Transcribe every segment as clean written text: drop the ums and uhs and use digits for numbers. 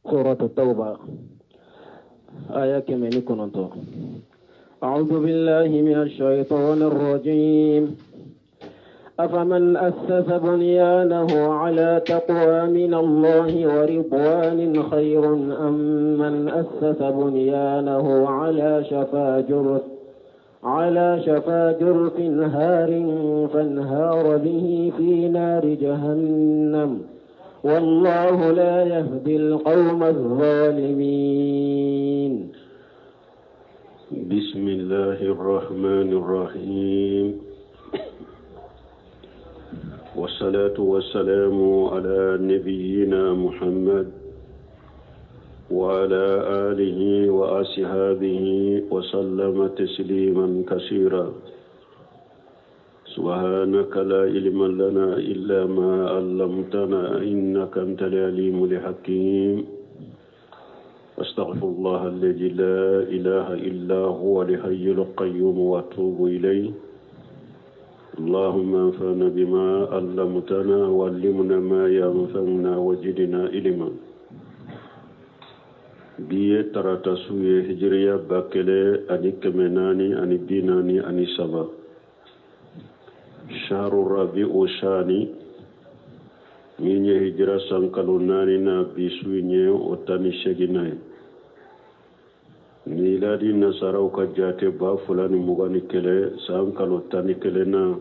سورة التوبة آية كمين كنتو. أعوذ بالله من الشيطان الرجيم. أفمن أسس بنيانه على تقوى من الله ورضوان خير أم من أسس بنيانه على شفا جرف هار فانهار به في نار جهنم والله لا يهدي القوم الظالمين. بسم الله الرحمن الرحيم والصلاة والسلام على نبينا محمد وعلى آله وأصحابه وسلم تسليما كثيرا. سبحانك لا علم لنا إلا ما علمتنا إنك أنت العليم الحكيم. أستغفر الله الذي لا إله إلا هو الحي القيوم وأتوب إليه. اللهم انفعنا بما علمتنا وعلمنا ما ينفعنا وزدنا علما. biye tarata suye hijriya bakele ani kemenani ani binani ani saba shahru rabi'u shani minye hijra sankalu nani na bisuye otani sheginaye miladi nasarau ka jate ba fulani mugani kele sankalu tani kele na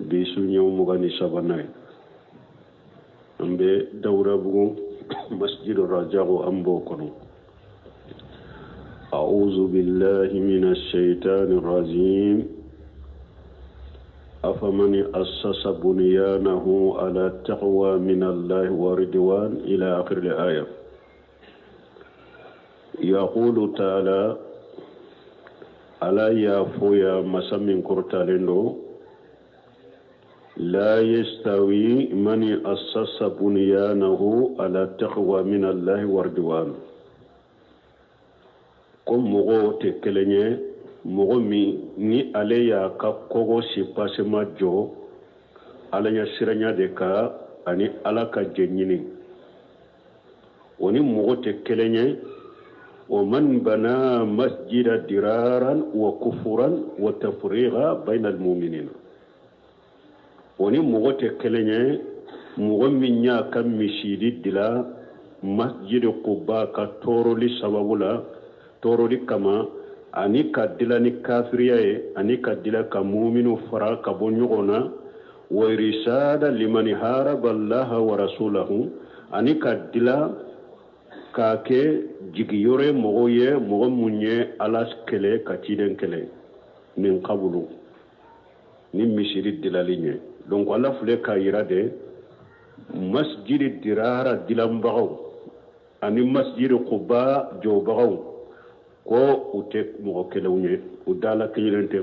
bisuye mugani sabanaye ambe dawra bugu مسجد الرجاء أمبوكم. أعوذ بالله من الشيطان الرجيم. أفمن أسس بنيانه على التقوى من الله ورضوان إلى آخر الآية. يقول تعالى ألا يافويا مسمين كرتالينو لا يستوي من أسس بنيانه على التقوى من الله ورضوان. كم مغو تكلني مغمي ني عليا كوغو سيباس ماجو على سيرانيا دكا أني على كجنيني وني مغو تكلني ومن بنى مسجد درارا وكفرا وتفريغا بين المؤمنين. woni mogo te kelenye mogo minya kam mishidi dila masjid quba ka toroli sababula toroli kama ani ka dila ni kafiriya ani ka dila ka mu'minu fara ka bonyogona wa risada liman haraba Allah wa rasulahu ani ka dila ka ke jigiyore mogo ye mogo munye alas kele ka tiden kele min qabulu ni mishidi dila linye. Donc Allah fule ka yira de masjid dirara dilambagaw ani masjid quba jobagaw ko ute mo kelewne udala kelente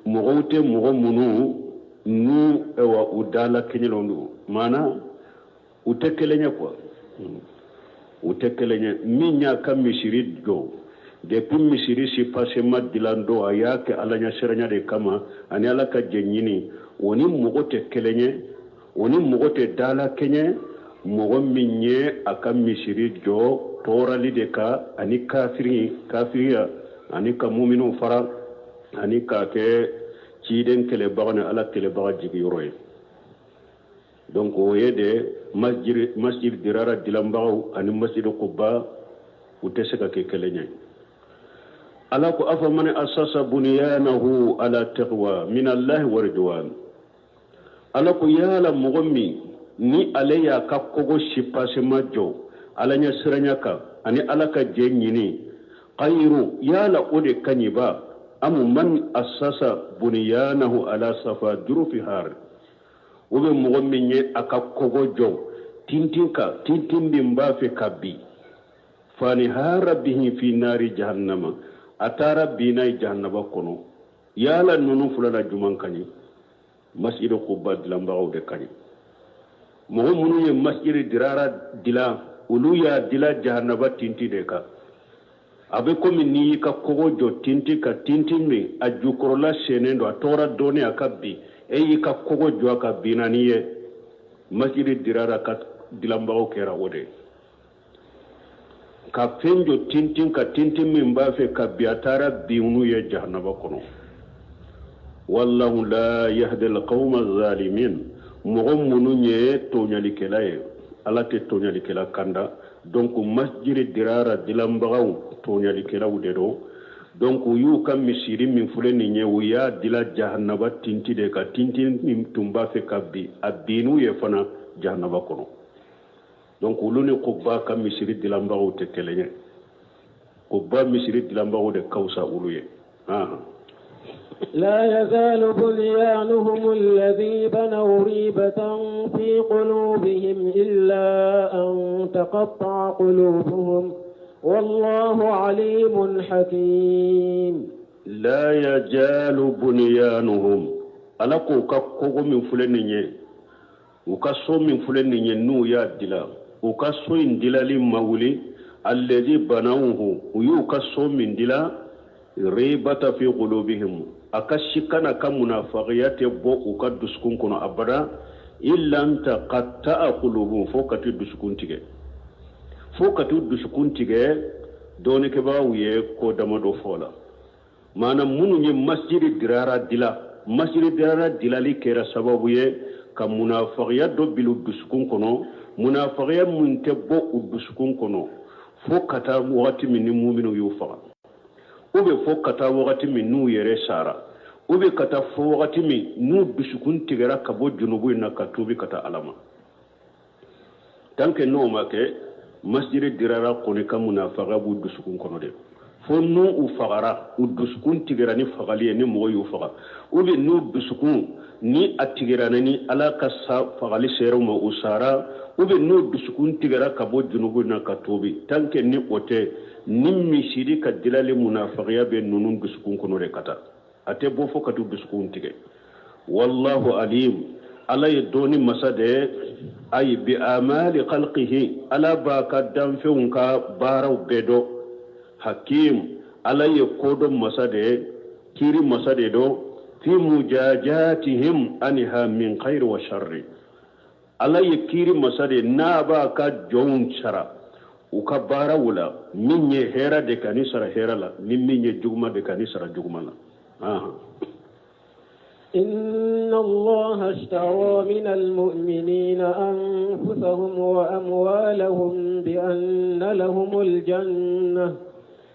mo ute mo munu nu ewa udala kelondu mana ute kelenya quoi ute kelenya minya kam mishirid go depuis misiri si passé madilando ayake alanya seranya de kama ani alaka jenyini woni mogote kelenye woni mogote dala kenye mogo minye aka misiri jo torali de ka ani kafiria ani ka mu'minu fara ani ka ke ciden kele bagane ala kele baga jigi yoroy. Donc oyede masjid dirara dilambao ani masjid quba uteseka ke kelenye. ألاك أفمن أسس بنيانه على التقوى من الله ورضوان. ألاك يالا مغمي ni aleya kakkogo shipase majo alanya siranyaka ani alaka jenyini qayru yala ode kanyiba amu man assasa bunyanahu ala safa durufi har ube mugommi nye akakkogo jo tintin bimba fe kabbi fani hara bihi fi nari jahannama atara binai jahannaba kono yala nunu fulana juman kani masjid quba dilambagaw de kani mo munu ye masjid dirara dila ulu ya dila jahannaba tinti de ka abe komi ni ka kogo jo tinti ka tinti me ajukorola senendo atora doni akabbi eyi ka kogo jo aka binaniye masjidi dirara kat dilambago kera wode ka fenjo tintin ka tintin min ba fe ka biatara biunu ye jahannaba kono wallahu la yahdi alqawma adh-dhalimin mogom munu nye tonyali kelaye ala te tonyali kela kanda donc masjidi dirara dilambagaw tonyali kela wudero donc yu kam misiri min fuleni nye wuya dila jahannaba tinti de ka tintin min tumba fe kabbi abinu ye fana jahannaba kono donc uluni qubba kam misiri dilambagaw te kelenye qubba misiri dilambagaw de kausa uluye لا يزال بنيانهم الذي بنوا ريبة في قلوبهم إلا أن تقطع قلوبهم والله عليم حكيم لا يزال بنيانهم ألقوا كقوم من فلنية وكسو من فلنية نو يا دلا وكسو إن دلا لمولي الذي بنوه ويكسو من دلا ريبة في قلوبهم akashikana ka munafaqiyate bo uka duskun kono abada illa anta qatta qulubuhum fokati duskun tige doni ke bawuye ko damado fola mana munu nye masjidi dirara dila li kera sababu ye ka munafaqiyat do bilu duskun kono munafaqiyat mun te bo duskun kono fokata wati min mu'minu yufa ube fo kata wakati min nu yere sara ube kata fo wakati min nu dusukun tigera kabo junubu na katubi kata alama tanke no make masjidi dirara koni kamuna fagabu dusukun kono de fo nu u fagara u dusukun tigera ni fagali ni mo yu faga ube nu dusukun ni atigera ni ala kasa fagali sero ma usara ube nu dusukun tigera kabo junubu na katubi tanke ni ote nimmi sidi ka dilali munafiqiya be nunun dusukun kono re kata ate bo fo katu dusukun tige wallahu alim ala yadoni masade ay bi amali khalqihi ala ba kadam feunka baraw bedo hakim ala yakodo masade kiri masade do fi mujajatihim anha min khair wa sharri ala yakiri masade na ba ka jon shara uka bara wula min ye hera de kanisara hera la min ye juguma de kanisara juguma la إن الله اشترى من المؤمنين أنفسهم وأموالهم بأن لهم الجنة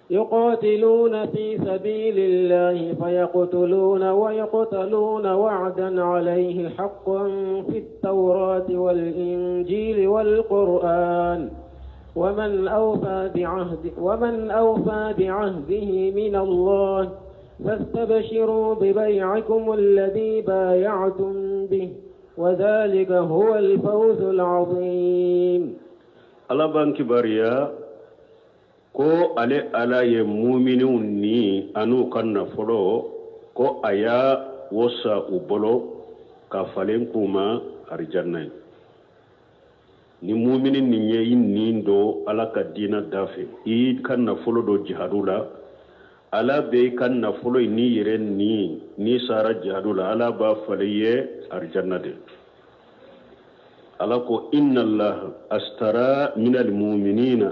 يقاتلون في سبيل الله فيقتلون ويقتلون وعدا عليه حقا في التوراة والإنجيل والقرآن ومن أوفى بعهده من الله فاستبشروا ببيعكم الذي بايعتم به وذلك هو الفوز العظيم الله بانك باريا ko ale ala ye mu'minun ni anu kanna folo ko aya wasa ubolo ka falen kuma arjanna ni mu'minin ni yin nindo ala ka dina dafe i kanna folo do jihadula ala be kanna folo ni yere ni sara jihadula ala ba faliye arjanna de ala ko inna allah astara minal mu'minina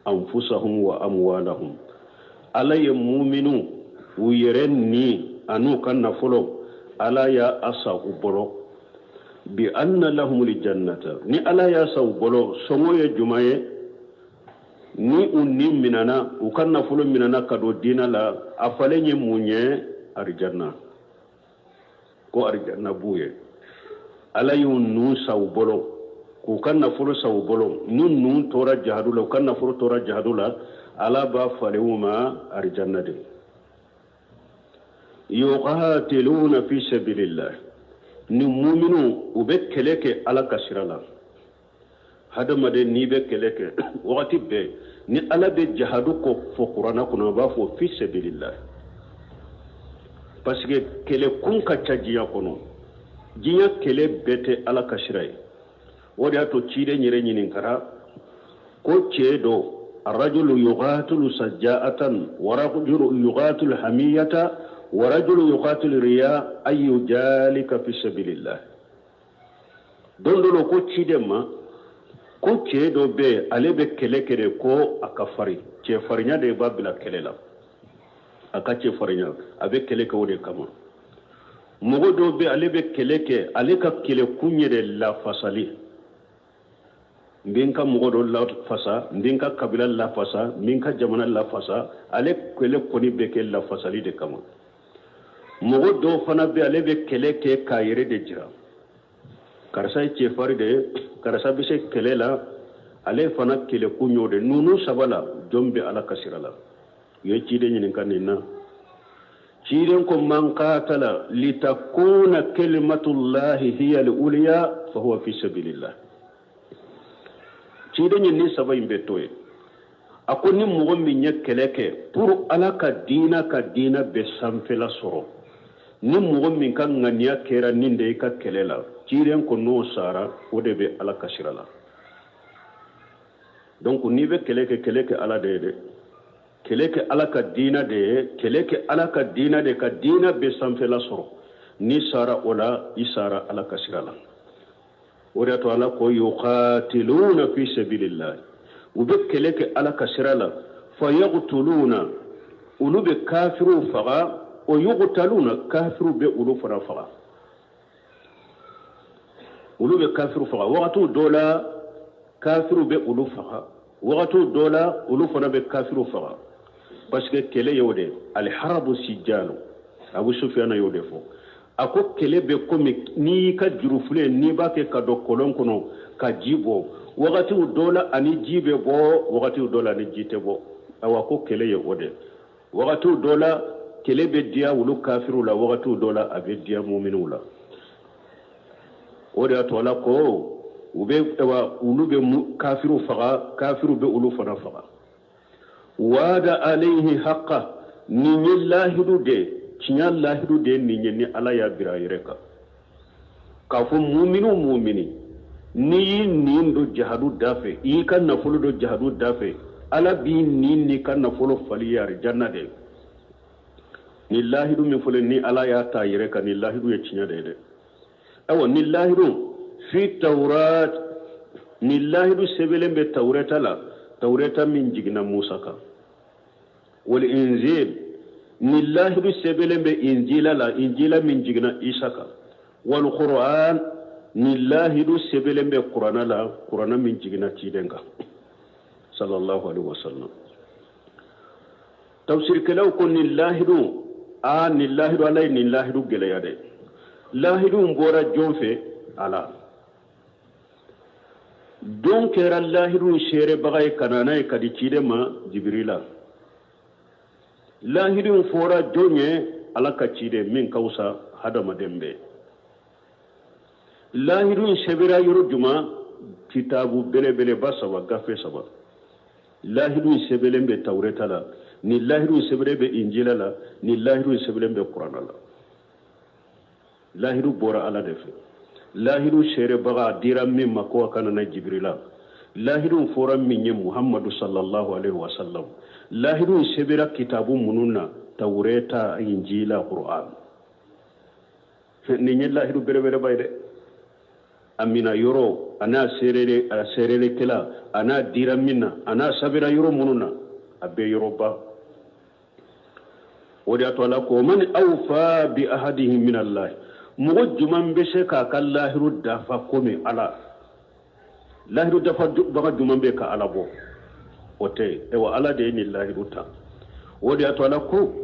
anfusahum wa amwalahum ala ya mu'minu wuyeren ni anu kanna folo ala ya asa ubolo bi anna lahumul jannata ni ala ya sa ubolo songo ye jumaye ni unni minana ukanna folo minana kado dina la afalenye munye arjanna ko arjanna buye ala yunnu sa ubolo ukanna folo sa ubolo nun tora jahadula ukanna folo tora jahadula ala ba falewuma arjanna de yuqatiluna fi sabilillah ni mu'minu ube keleke ala kasirala hadama de ni be keleke wakati be ni ala be jahadu ko fo qur'ana kuna ba fo fi sabilillah parce que kele kun ka tajiya kono jiya kele bete ala kasirai wodi ato cide nyire nyinin kara ko cedo الرجل يقاتل سجاءة ورجل يقاتل حمية ورجل يقاتل رياء أي ذلك في سبيل الله dondolo ko cidema ko ceedo be ale be kele kede ko akafari ce farinya de babila kele la aka ce farinya abe kele ko de kama mogo do be ale be kele ke ale ka kele kunye de la fasali mbinka mogo do la fasa mbinka kabila la fasa mbinka jamana la fasa ale kele koni be ke la fasali de kama mogo do fana be ale be kele ke kayere de jira karasa ce fari de karasa be se kele la ale fana kele kunyo de nunu sabala jombe ala kasirala ye ci de nyin kan na ci den ko man qatala litakuna kalimatullahi hiya al-ulya fa huwa fi sabilillah ci de nyin ni sabay mbetoye akoni mo mi nya keleke pour ala ka dina be samfela soro ni mo mi kan ngania kera ninde ka kelela ci den ko no sara o de be ala kasirala donc ni be keleke ala de keleke ala ka dina de keleke ala ka dina de ka dina be samfela soro ni sara ola isara ala kasirala ore to ala ko yuqatiluna fi sabilillah ube keleke ala kasirala fayaqtuluna ulube kafiru faga o yuqtaluna kafiru be ulu fara faga ulube kafiru faga waqtu dola kafiru be ulu faga waqtu dola ulu fana be kafiru faga parce que kele yode al harabu sijanu abu sufyan yode fo ako kele be komi ni ka jurufule ni ba ke ka do kolon kono ka jibo waqtu dola ani jibe bo waqtu dola ni jite bo awa ko kele yode waqtu dola kele be dia ulu kafiru la waqtu dola abe dia mu'minu la ode atola ko ube ewa ulu be kafiru faga kafiru be ulu fana faga wada alayhi haqqa ni lahidu de cinya lahidu de ni ala ya birayireka ka fu mu'mini ni ndo jihadu dafe i kan nafulu do jihadu dafe ala bi ni kan nafulu faliyar jannade ni lahidu mi fule ni ala ya tayireka ni lahidu ya cinya de awa ni lahidu fi tawrat ni lahidu sebelen be tawreta min jigna musa ka wal injil ni lahidu sebelen be injila min jigna isa ka wal qur'an ni lahidu sebelen be qur'ana min jigna tidenga sallallahu alaihi wasallam tafsir kalaw kun ni lahidu alay ni lahidu gelayade lahidu mbora jonfe ala don kera lahidu shere bagay kanana kadi cide ma jibrila lahidu fora jonye ala ka cide min kausa hadama dembe lahidu sebira yoro juma kitabu bele basaba gafe saba lahidu sebelembe tawreta la ni lahidu sebelebe injila la ni lahidu sebelembe qur'ana la lahidu bora ala defe lahidu shere baga dira min mako kana na jibrila lahidu foran min ye muhammadu sallallahu alaihi wasallam lahidu sebira kitabu mununa tawreta injila qur'an ni nye lahidu bere bayde amina yoro ana serere kala ana dira minna ana sabira yoro mununa abe yoro ba wodi atola ko man awfa bi ahadihi min allah mugo juman be se ka kallahiru dafa komi ala lahiru dafa baga juman be ka ala bo ote ewa ala de ni lahiru ta wodi atola ko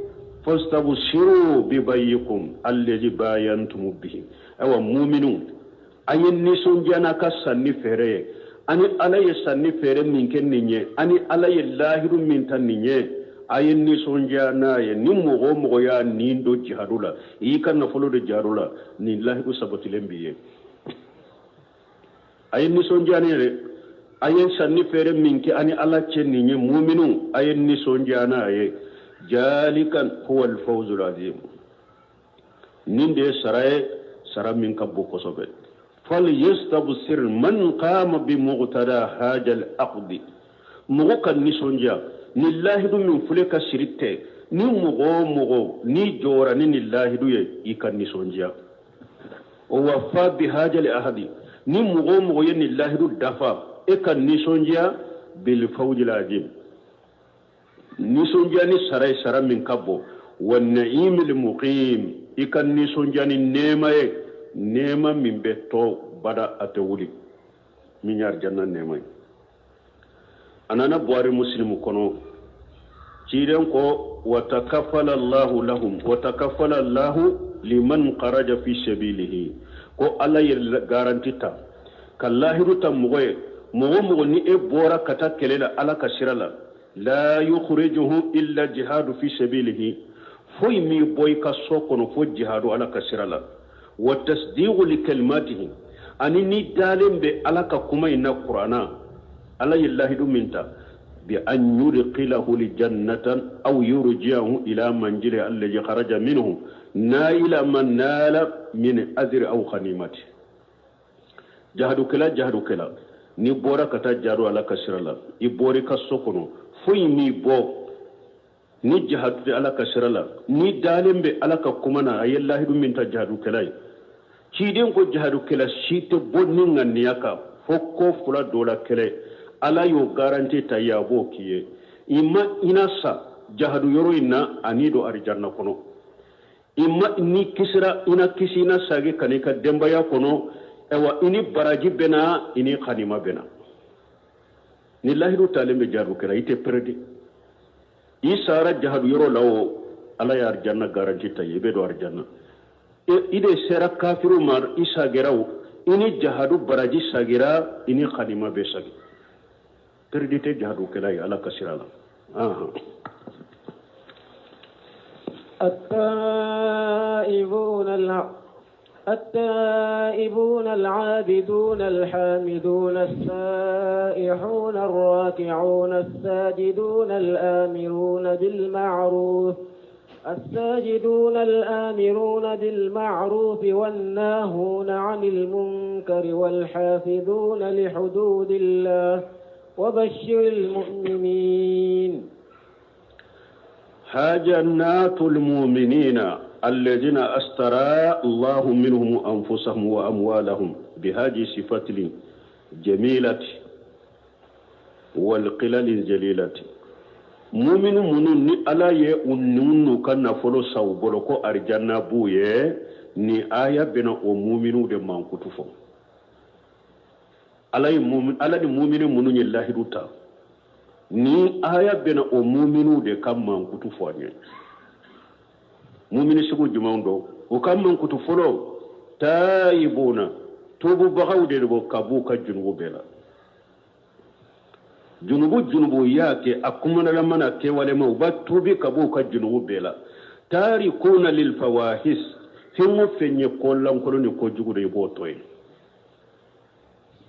fastabshiru bi bayyikum alladhi bayantum bihi ewa mu'minun ayen ni sonjana ka sanni fere ani ala ye sanni fere min ken ninye ani ala ye lahiru min tan ninye ayen ni sonjana ye ni mogo ya ni ndo jihadula yi kan na folo de jihadula ni lahiru sabatilem biye ayen ni sonjana ye ayen sanni fere min ke ani ala chen ninye mu'minu ayen ni sonjana ye jalikan huwa al-fawzul azim ninde sara min kabbo kosobe فليستبصر من قام بمقتضى هذا العقد مغوكا نيسونجا نالله دو من فلك شريته ني مغو ني جورا ني الله دو يكا نيسونجا ووفى بهذا العهد ni mogo ye ni lahidu dafa e ka nisondiya bil fawjil azim nisondiya ni saray sara min kabbo wa na'imil muqim e ka nisondiya ni nema min beto bada atewuli min yar janna nema anana buari muslimu kono ciiden ko watakaffala Allahu lahum watakaffala Allahu liman kharaja fi sabilihi ko alla yel garantita kallahiru tam mogo ni e bora kata kelela ala kasirala la yukhrijuhu illa jihadu fi sabilihi foy mi boy ka sokono fo jihadu ala kasirala wa tasdiqu li kalimatihi anini dalembe ala ka kuma ina qur'ana ala yillahidu minta بأن يدخله لجنة أو يرجعه إلى منزله الذي خرج منه نائل من نال من أجر أو غنيمة جهدوا كلا نبورا كتا جارو على كسر الله يبوري كسوكنو فوي ميبو نجهد على كسر الله ندالم بي على ككمنا أي الله من تجهدوا كلا شيدين كو جهدوا كلا شيت بونين نياكا فوكو فلا دولا كلا ala yo garanti ta yabo kiye imma inasa jahadu yoro inna anido arjanna kono imma ni kisra ina kisina sage kanika demba ya kono ewa ini baraji bena ini khanima bena ni lahidu talimbe jaru kera ite perdi isara jahadu yoro lawo ala ya arjanna garanti ta yebe do arjanna ide sera kafiru mar isa geraw ini jahadu baraji sagira ini khanima be sagi ترديت جهدوا كلاي على كسرنا التائبون العابدون الحامدون السائحون الراكعون الساجدون الآمرون بالمعروف والناهون عن المنكر والحافظون لحدود الله وبشر المؤمنين ها جنات المؤمنين الذين أسترى الله منهم أنفسهم وأموالهم بهذه الصفات الجميلة والقلل الجليلة مؤمن منون ألا يؤنون كان فلو سوبلوكو أرجانا بويه ni aya bena o mu'minu de man kutufo ala di mu'minu munun yallahi duta ni aya bena o mu'minu de kam man kutufo ne mu'minu sigo jumando o kam man kutufo taibuna tubu bagawde do kabuka junubu bela junubu yake akumana lamana ke wale ma batubi kabuka junubu bela tarikuna lil fawahis fimu fenye kollan koloni ko jugude botoy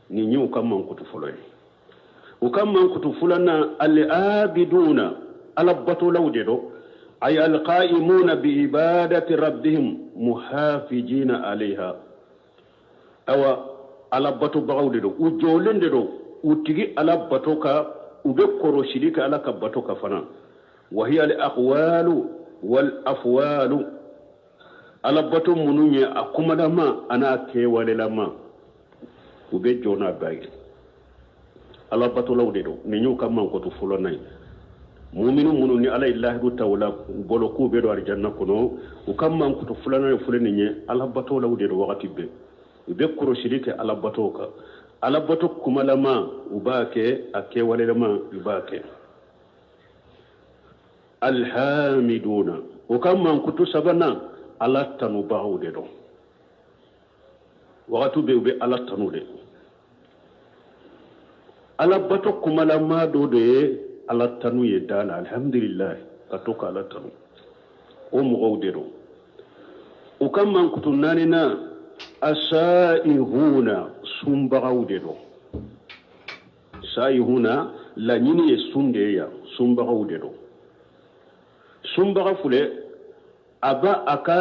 ni nyu kam man kutu fuloy o kam man kutu fulana al abiduna ala batu lawdedo ay al qaimuna bi ibadati rabbihim muhafijina alaiha awa ala batu bagawdedo u jolendedo u tigi ala batu ka u be koroshidika ala ka batu ka fana wa hiya al aqwalu wal afwalu ala batu mununye akumada ma ana kewalela ma ube jona bayi ala batu lawdedo ni nyu kam man ko to fulo nay mu'minu mununi ala illahi du tawla bolo ku be do arjanna kono u kam man ko to fulo nay fulo ni nye ala batu lawdedo wakati be ube koroshidike ala batu ka ala batu kumala ma ubake akewalela ma ubake alhamiduna u kam man ko to sabana ala tanu baawde do wakati be ala tanu de ala bato kumala ma do de ala tanu ye dala alhamdulillah katoka ala tanu o mo gawde do o kam man kutunani na asaihuna sumba gawde do saihuna la nyini ye sunde ya sumba gawde do sumba gafule aba aka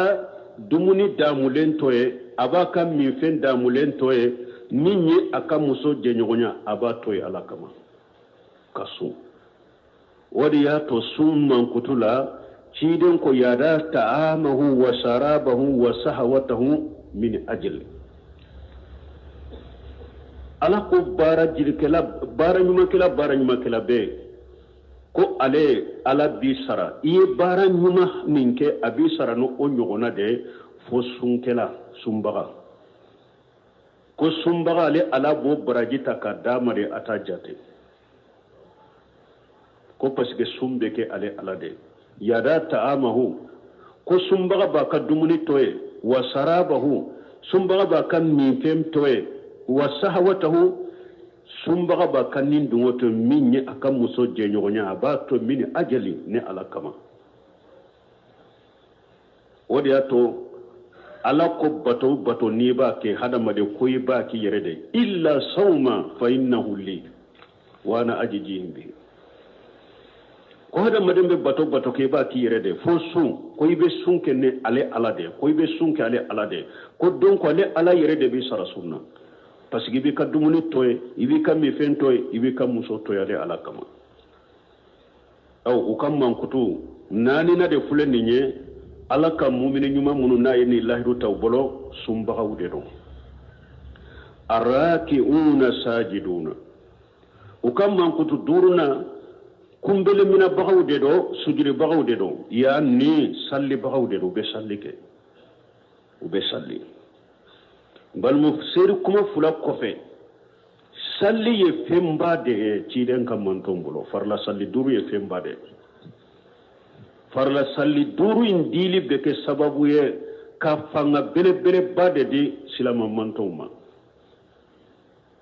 dumuni damulen toye aba ka minfen damulen toye minye aka muso jenyogonya aba toye ala kama kasu wadi ya to summan kutula ciden ko yada ta'amahu wa sharabahu wa sahawatahu min ajli ala ko bara jirkela bara nyuma kela be ko ale ala bi sara iye bara nyuma minke abi sara no o nyogona de fo sunkela sumbaga ko sumbaga ale ala bo baraji ta ka damare ata jate ko parce que sumbe ke ale ala de yada ta'amahu ko sumbaga ba ka dumuni toye wa sarabahu sumbaga ba kan minfem toye wa sahawatahu sumbaga ba kan nin dungoto minye aka muso je nyogonya ba to mini ajali ne ala kama wodi ato ala ko bato ni ba ke hadama de koyi ba ki yere de illa sawma fa innahu li wa ana ajijihim bi ko hadama de be bato ke ba ki yere de fo sun koyi be sun ke ne ale ala de koyi be sun ke ale ala de ko don ko ale ala yere de bi sara sunna parce que ibi ka dumuni toye ibi ka mi fen toye ibi ka muso toye ale ala kama aw u kam mankutu nani na de fulen ni nye ala ka mumini nyuma munu na yeni lahiru taw bolo sumbaga wude do arakiuna sajiduna u kam mankutu duruna kumbele mina bagawde do sujudi bagawde do ya ni salli bagawde do be salli ke u be salli balmu seri kuma fula kofe salli ye femba de ciden kam manton bolo farla salli duru ye femba de farla salli duru in dili be ke sababu ye ka fanga bele bade di silama manton ma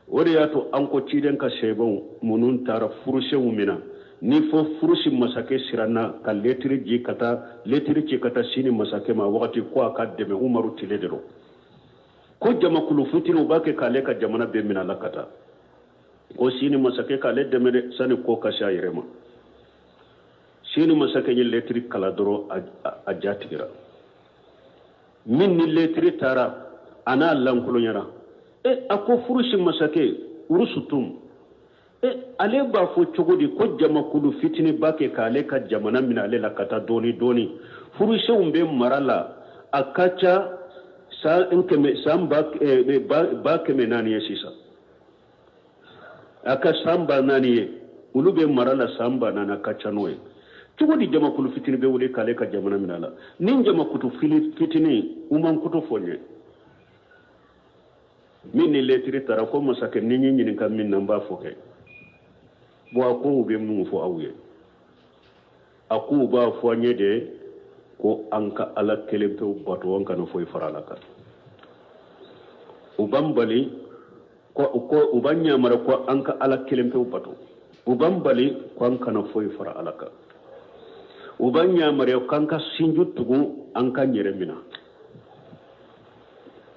wori yato anko ciden ka sebon munun tara furuse umina ni fo furusi masake sirana ka letri ji kata letri ci kata sini masake ma wakati ko aka deme umaru tiledero ko jama kulu futino bake kale ka jamana be mina lakata ko sini masake kale deme de sani ko ka shayirema sini masake ni letri kala doro a jatigira min ni letri tara ana lankulo nyara ako furusi masake urusutum ale ba fo cogodi ko jama kulu fitini bake kale ka jamana mina ale lakata doni furusi umbe marala akacha sa inkeme samba ba keme nani sisa aka samba nani ulube marala samba nana kachanoe cogodi jama kulu fitini be wule kale ka jamana minala nin jama kutu fitini umam kutu fonye minni letri tara ko masake ninyi nyini kam min namba foke bo ko ube mu fo awye aku ba fo nyede ko anka ala kelempe bato wanka no foy faralaka ubambali ko ubanya mara ko anka ala kelempe bato ubambali ko anka no foy faralaka ubanya mara ko anka sinjutugo anka nyeremina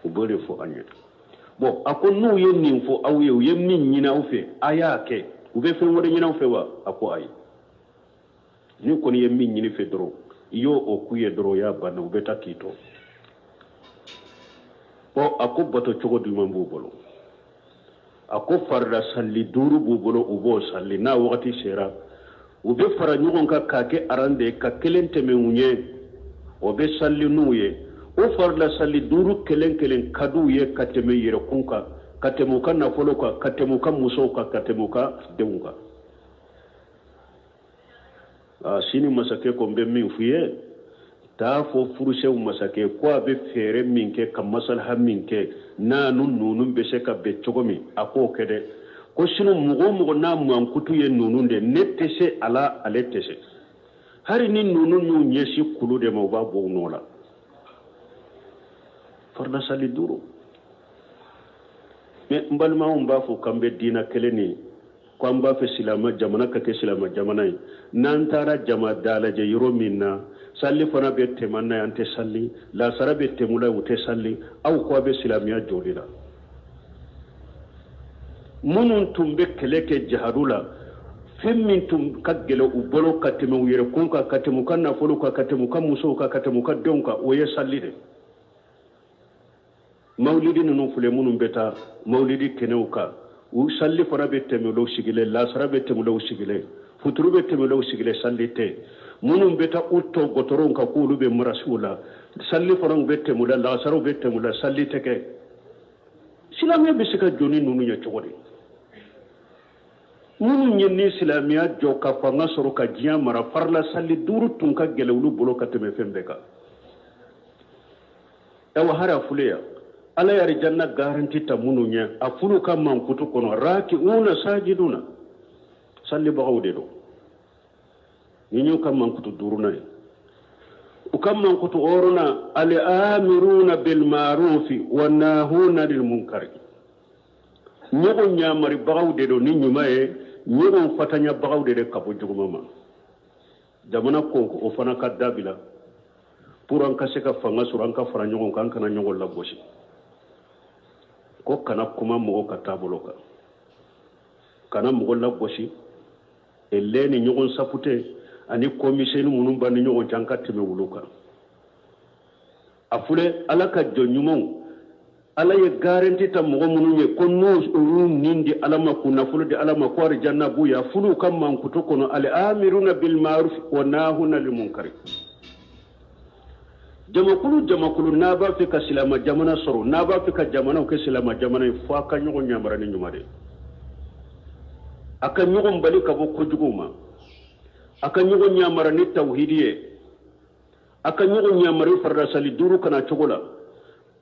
ubole fo anye bo ako nu yenni fo awye yemmi nyina ufe ayake ube fe wore nyina ufe wa ako ay ni ko ni yemmi nyini fe dro iyo okuye dro ya bana ube takito bo ako bato chogo du mambu bolo ako farda salli duru bu bolo ubo salli na wakati sera ube fara nyugon ka kake arande ka kelente menunye obe salli nuye o farla salli duru kelen kadu ye kateme yere kunka katemuka na foloka katemuka musoka katemuka deunga sini masake ko be min fuye ta fo furuse masake ko be fere minke kam masal haminke na nunun be se ka be chogomi ako kede ko sinu mugo na man kutu ye nununde nettese ala aletese hari ni nunun ñu nyesi kulude mo ba bo nola farda sali duro me mbalma umba fo kambe dina keleni ko amba fe silama jamana ka ke silama jamana nan tara jama dalaje yoro minna salli fana be temanna ante salli la sarabe temula ute salli aw ko be silamiya jolila munun tumbe keleke jahadula femmin tum kaggelo ubolo katemu yere kunka katemu kanna foluka katemu kamuso ka katemu kadonka oye salli de mawlidi nunu fule munun beta mawlidi keneuka u salli fara be temulo sigile la sara be temulo sigile futuru be temulo sigile sallite munun beta utto gotoron ka kulu be marasula salli fara be temula la sara be temula sallite ke silamiya be se ka joni nunu ɲɛ cogo di minnu ye ni silamiya jɔ ka fanga sɔrɔ ka diɲɛ mara farla salli 5 tun ka gɛlɛ olu bolo ka tɛmɛ fɛn bɛɛ kan ɛwa hari a fuleya ala ye arijanna garanti ta minnu ɲɛ a fulu ka mankutu kɔnɔ raki'una sajiduna sallibagaw de don ni y'u ka mankutu 5nan ye u ka mankutu 6nan al-amiruna bil ma'rufi wan nahuna lil munkari ɲɔgɔn ɲamaribagaw de don ni ɲuman ye ɲɔgɔn fatanyabagaw de ka bɔ juguman ma jamana ko o fana ka dabila pour an ka se ka fanga sɔrɔ an ka fara ɲɔgɔn kan an kana ɲɔgɔn lagosi ko kana kuma mɔgɔ ka taabolo kan kana mɔgɔ lagosi elle ni ɲɔgɔn sapute ani komisɛni minnu ba ni ɲɔgɔn cɛ an ka tɛmɛ wulu kan a fule ala ka jɔ ɲumanw ala ye garanti ta mɔgɔ minnu ye ko n'u nin di ala ma k'u nafolo di ala ma ko arijanna b'u ya fulu ka mankutu kɔnɔ al-amiruna bil ma'ruf wa nahuna lil munkar jamakulu n'a b'a fɛ ka silama jamana sɔrɔ n'a b'a fɛ ka jamanaw kɛ silama jamana ye fo a ka ɲɔgɔn ɲamara ni ɲuman de a ka ɲɔgɔn bali ka bɔ kojuguw ma a ka ɲɔgɔn ɲamara ni tawhidi ye a ka ɲɔgɔn ɲamara farda sali 5 kana cogo la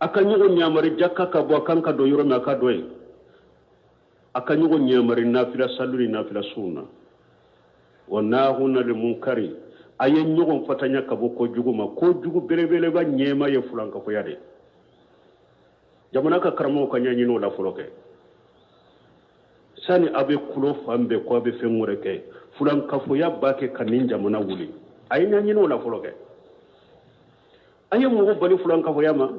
a ka ɲɔgɔn ɲamari jakka ka bɔ a kan ka don yɔrɔ min a ka dɔ ye a ka ɲɔgɔn ɲamari nafila sallu ni nafila sunna wa nahuna lil munkari a ye ɲɔgɔn fatanya ka bɔ kojugu ma kojugu belebeleba ɲɛma ye fulankafoya de jamana ka karamɔgɔw ka ɲɛɲini o la fɔlɔ kɛ sani a bɛ kulo fan bɛɛ ko a bɛ fɛn wɛrɛ kɛ fulankafoya b'a kɛ ka nin jamana wuli a ye ɲɛɲini o la fɔlɔ kɛ a ye mɔgɔ bali fulankafoya ma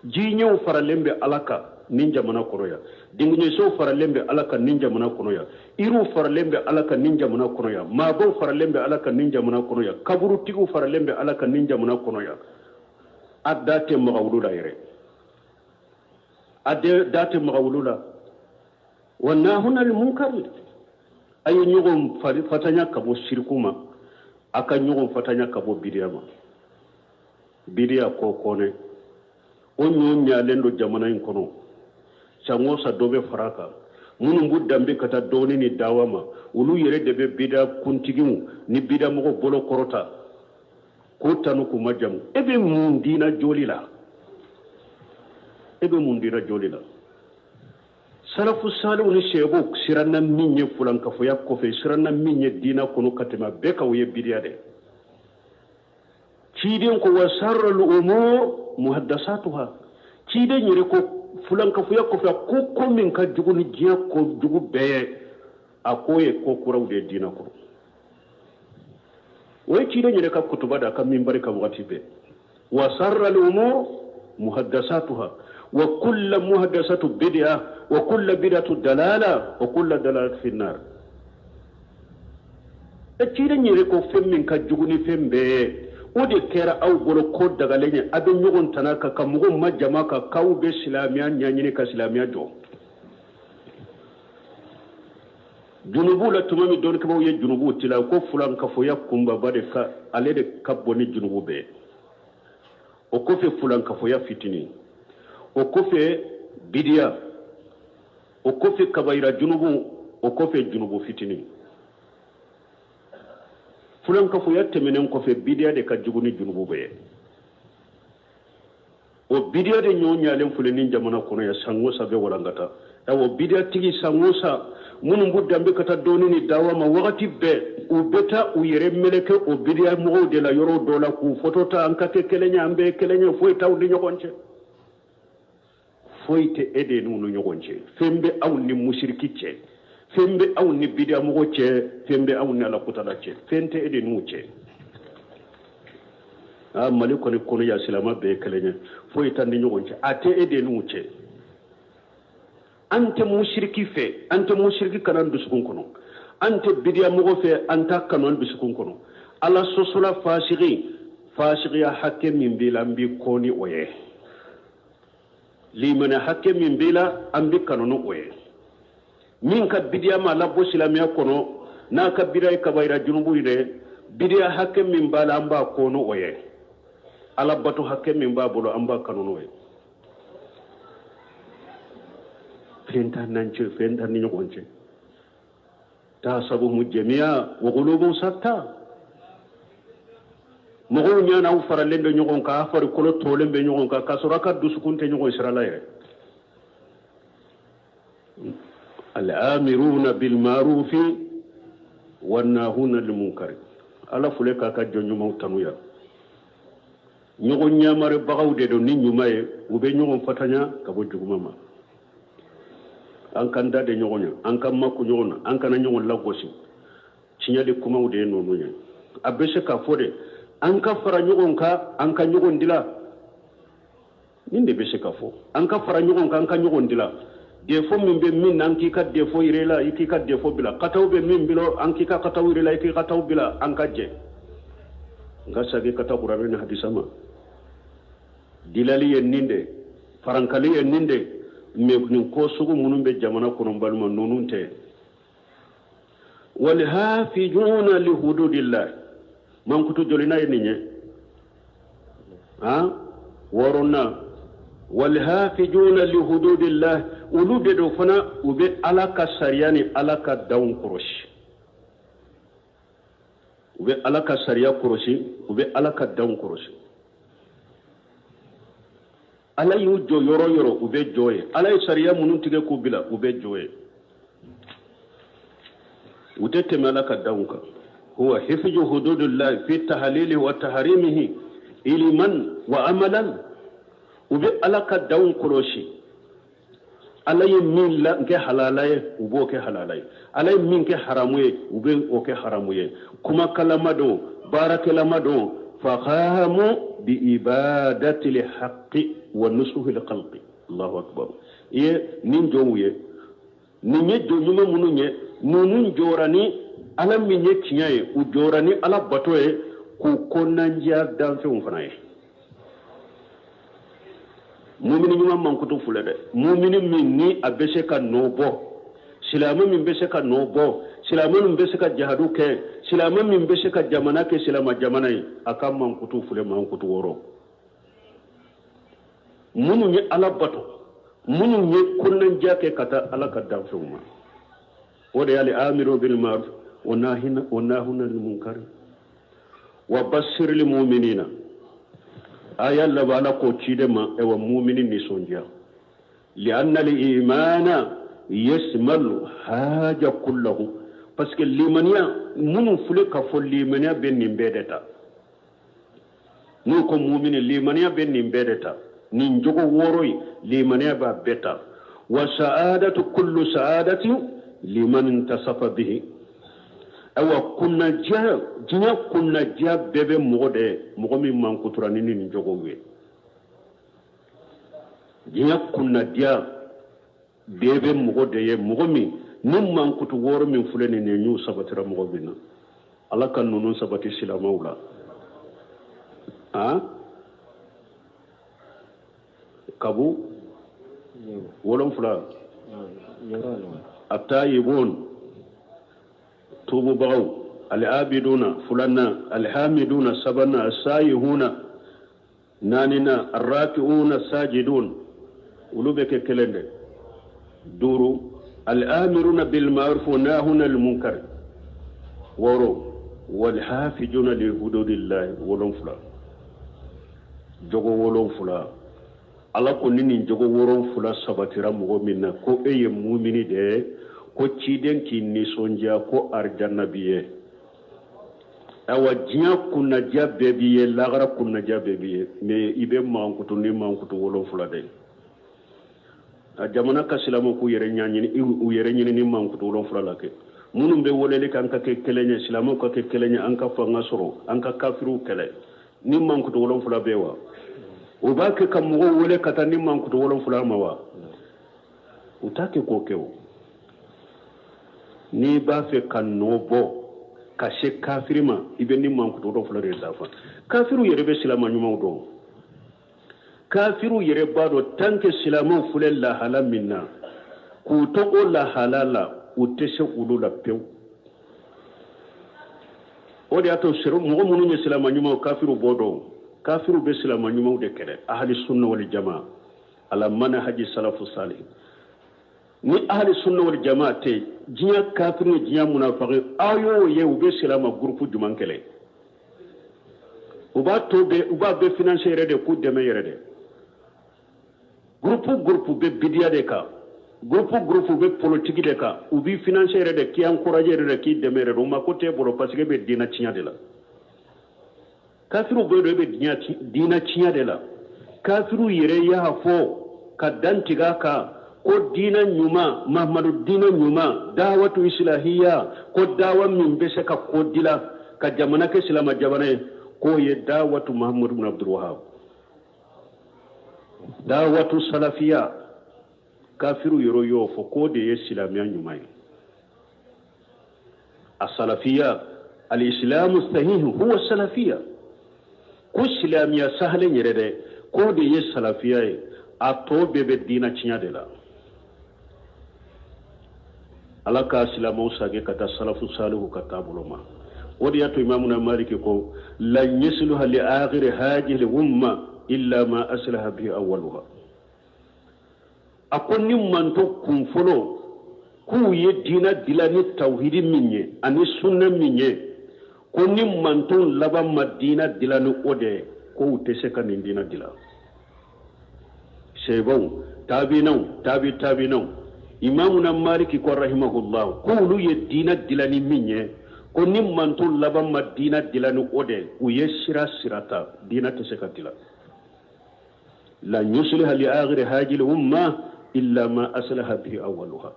jiɲɛw faralen bɛ ala kan nin jamana kɔnɔ yan dinguɲɛsow faralen bɛ ala kan nin jamana kɔnɔ yan iriw faralen bɛ ala kan nin jamana kɔnɔ yan maabaw faralen bɛ ala kan nin jamana kɔnɔ yan kaburutigiw faralen bɛ ala kan nin jamana kɔnɔ yan a da tɛ maga wulu la yɛrɛ a da tɛ maga wulu la wa nahuna lil munkar a ye ɲɔgɔn fatanya ka bɔ siriku ma a ka ɲɔgɔn fatanya ka bɔ bidiya ma bidiya kɔ kɔnɛ o ɲɔ ɲalen don jamana in kɔnɔ san o san dɔ bɛ fara a kan minnu b'u danbe ka taa dɔɔni ni dawa ma olu yɛrɛ de bɛ bida kuntigiw ni bida mɔgɔ bolo kɔrɔta k'o tanu k'u ma jamu e bɛ mun dina joli la e bɛ mun dina joli la salafu saliw ni sɛbɛw siranna min ye fulankafoya kɔfɛ siranna min ye dina kɔnɔ ka tɛmɛ bɛɛ kan o ye bidiya dɛ ciden ko wa sarral umur muhaddasatuha ciden yɛrɛ ko fulankafoya kɔfɛ ko min ka jugu ni diɲɛ ko jugu bɛɛ a ko ye ko kuraw de dina kɔrɔ o ye ciden yɛrɛ ka kutuba da ka minbari ka wagati bɛɛ wa sarral umur muhaddasatuha wa kullu muhaddasatu bid'a wa kullu bid'atu dalala wa kullu dalalatu fi nar ciden yɛrɛ ko fɛn min ka jugu ni fɛn bɛɛ o de kɛra aw bolo ko dagalen ye a bɛ ɲɔgɔn tana kan ka mɔgɔw ma jama kan k'aw bɛ silamɛya ɲɛɲini ka silamɛya jɔ junubuw la tuma min dɔnnikɛbaw ye junubuw tila ko fulankafoya kunbaba de ka ale de ka bon ni junubu bɛɛ o kɔfɛ fulankafoya fitinin o kɔfɛ bidiya o kɔfɛ kabayira junubu o kɔfɛ junubu fitinin fulankafoya tɛmɛnen kɔfɛ bidiya de ka jugu ni junubu bɛɛ o bidiya de ɲɔ ɲalen filɛ ni jamana kɔnɔ yan san o san bɛ walankata o bidiya tigi san o san minnu b'u danbe ka taa dɔɔni ni dawa ma wagati bɛɛ u bɛ taa u yɛrɛ meleke o bidiya mɔgɔw de la yɔrɔ dɔ la k'u foto ta an ka kɛ kelen ye an bɛɛ kelen ye foyi t'aw ni ɲɔgɔn cɛ foyi tɛ e de n'u ni ɲɔgɔn cɛ fɛn bɛ aw ni musiriki cɛ fɛn bɛ aw ni bidiya mɔgɔ cɛ fɛn bɛ aw ni alakutala cɛ fɛn tɛ e de n'u cɛ mali kɔni kɔnɔ ya silama bɛɛ kelen ye foyi t'an ni ɲɔgɔn cɛ a tɛ e de n'u cɛ an tɛ musiriki fɛ an tɛ musiriki kana dusukun kɔnɔ an tɛ bidiya mɔgɔ fɛ an t'a kanu an dusukun kɔnɔ ala sɔsɔla fasigiya hakɛ min b'i la an b'i kɔ ni o ye limaniya hakɛ min b'i la an bɛ kanu ni o ye min ka bidiya ma labɔ silamɛya kɔnɔ n'a ka bidiya ye kabayira junubu ye dɛ bidiya hakɛ min b'a la an b'a kɔ ni o ye ala bato hakɛ min b'a bolo an b'a kanu n'o ye fenta nanche fenta ni nyokonche tasabuhum jami'a wa qulubuhum shatta mogo nyana u faralendo nyokon ka fari kolo tolembe nyokon ka kasuraka dusukunte nyokon israila yere al-amiruna bil ma'ruf wan nahuna lil munkar ala fule ka ka jonyu mautanuya nyokon nyamare bagawde do ni nyumaye ube nyokon fatanya ka bo jugumama an kan dade nyogonya an kan makku nyogona an kan nyokon lagosi cinyade kuma ude nonunya abeshe ka fode an ka fara nyogon ka an ka nyogon dila ninde beshe ka fo an ka fara nyogon ka an ka nyogon dila defo min be min nan ki ka defo irela iki ka defo bila kataw be min bilo an ki ka kataw irela iki kataw bila an ka je nga sage kata qur'an hadisama dilali yen ninde farankali yen ninde me nin ko sugu munum be jamana kono balma nonunte wal hafijuna li hududillah man kutu jolina yeninye ha waronna wal hafijuna li hududillah ulude do fana ube alaka sariyani alaka dawn kuroshi ube alaka sariya kuroshi ube alaka dawn kuroshi ala yu jo yoro yoro ube joye ala sariya munun tige ku bila ube joye utete malaka dawnka هو حفظ حدود الله في تحليله وتحريمه علما وعملا وبألك دون كروشي علي من لا كحلالاي وبو كحلالاي علي من كحراموي وبو كحراموي كما كلامدو بارك لامدو فقاموا بإبادة الحق والنصح للخلق الله أكبر إيه نينجويه نينجو يوم منونيه نونون جوراني ala min ye tiɲɛ ye u jɔra ni ala bato ye k'u kɔnɔndiya danfɛnw fana ye mumini ɲuman mankutu filɛ dɛ mumini min ni a bɛ se ka nɔ bɔ silamɛ min bɛ se ka nɔ bɔ silamɛ min bɛ se ka jihadu kɛ silamɛ min bɛ se ka jamana kɛ silama jamana ye a ka mankutu filɛ mankutu wɔɔrɔ minnu ye ala bato minnu ye kɔnɔndiya kɛ ka taa ala ka danfɛnw ma o de y'ale amiru bil ma'ruf وناهنا للمنكر وبشر المؤمنين آية لبالا قوتشيدما ايوا مؤمنين نسونجا لأن الإيمان يشمل حاجة كله باسكو ليمانيا منو فلك فول ليمانيا بين نمبيدتا نوكو مؤمن ليمانيا بين نمبيدتا نينجوكو وروي ليمانيا با بيتا وسعادة كل سعادة لمن انتصف به awa kunna dia bebe mogode mogomi man kuturani ni jogo we dia kunna dia bebe mogode ye mogomi num man kutu woro min fuleni ne nyu sabatira mogobina ala kan nunu sabati silamawla ha kabu wolon fula atayibun توبوا بغوا العابدون فلنا الحامدون سبنا السائحون ناننا الراكعون الساجدون ولوبك كلند دورو الآمرون بالمعروف والناهون عن المنكر ورو والحافظون لحدود الله ولون فلا جوغو ولون فلا ala ko nini jogo woron fula sabatira mo minna ko eye mu'mini de ko ciden ki ni sonja ko arjanna biye awa jiya kunna jabbe biye lagara kunna jabbe biye me ibe mankutu ni mankutu wolon fula de a jamana ka silamo ku yere nyanyini u yere nyini ni mankutu wolon fula lake munum be wolele kan ka ke kelenye silamo ka ke kelenye an ka fanga soro an ka kafiru kele ni mankutu wolon fula bewa o ba ke kam mo wole kata ni mankutu wolon fula mawa utake ko kewo ni ba fe kan nobo ka se kafirima ibe ni mankutu wolon fula de dafa kafiru yere be silama nyuma do kafiru yere bado tanke silama fule la hala minna ku to o la halala utese ulula pew o de ato sero mo munu ni silama nyuma kafiru bodo kafiru be silama nyuma de kede ahli sunna wal jamaa ala manhaji salafu salih ni ahli sunna wal jamaate jinya kafir ni jinya munafiqi ayo ye ube silama groupe juman kele uba be financier de ku deme yere de groupe be bidia de ka groupe be politique de ka ubi financier de ki encourager de ki deme re ma côté bolo parce que be dina cinya de la kafiru be be dina cinya de la kafiru yere ya hafo ka dantiga ka ko dina nyuma Muhammadu dina nyuma dawatu islahiyya ko dawa min be se ka ko dila ka jamana ke silama jabane ko ye dawatu Muhammadu ibn Abdul Wahhab dawatu salafiyya kafiru yoro yo fo ko de ye silamiya nyuma as-salafiyya al-islamu sahih huwa salafiyya ko silamiya sahle nyerede ko de ye salafiyya a to bebe dina cinya de la alaka silamu sage kata salafu salihu kata buluma wadi yato imamuna maliki ko la yasluha li akhir hadhihi al-umma illa ma aslaha bi awwaluha akonni manto kun folo ku ye dina dilani tauhidi minye ani sunna minye konni manto laba madina dilani ode ko utese kan dina dila sebon tabi imamuna maliki ko rahimahullah qulu yadina dilani minye ko nim mantu laba madina dilani ode uyeshira sirata dina tesekatila la yusliha li akhir hajil umma illa ma aslaha bi awwaluha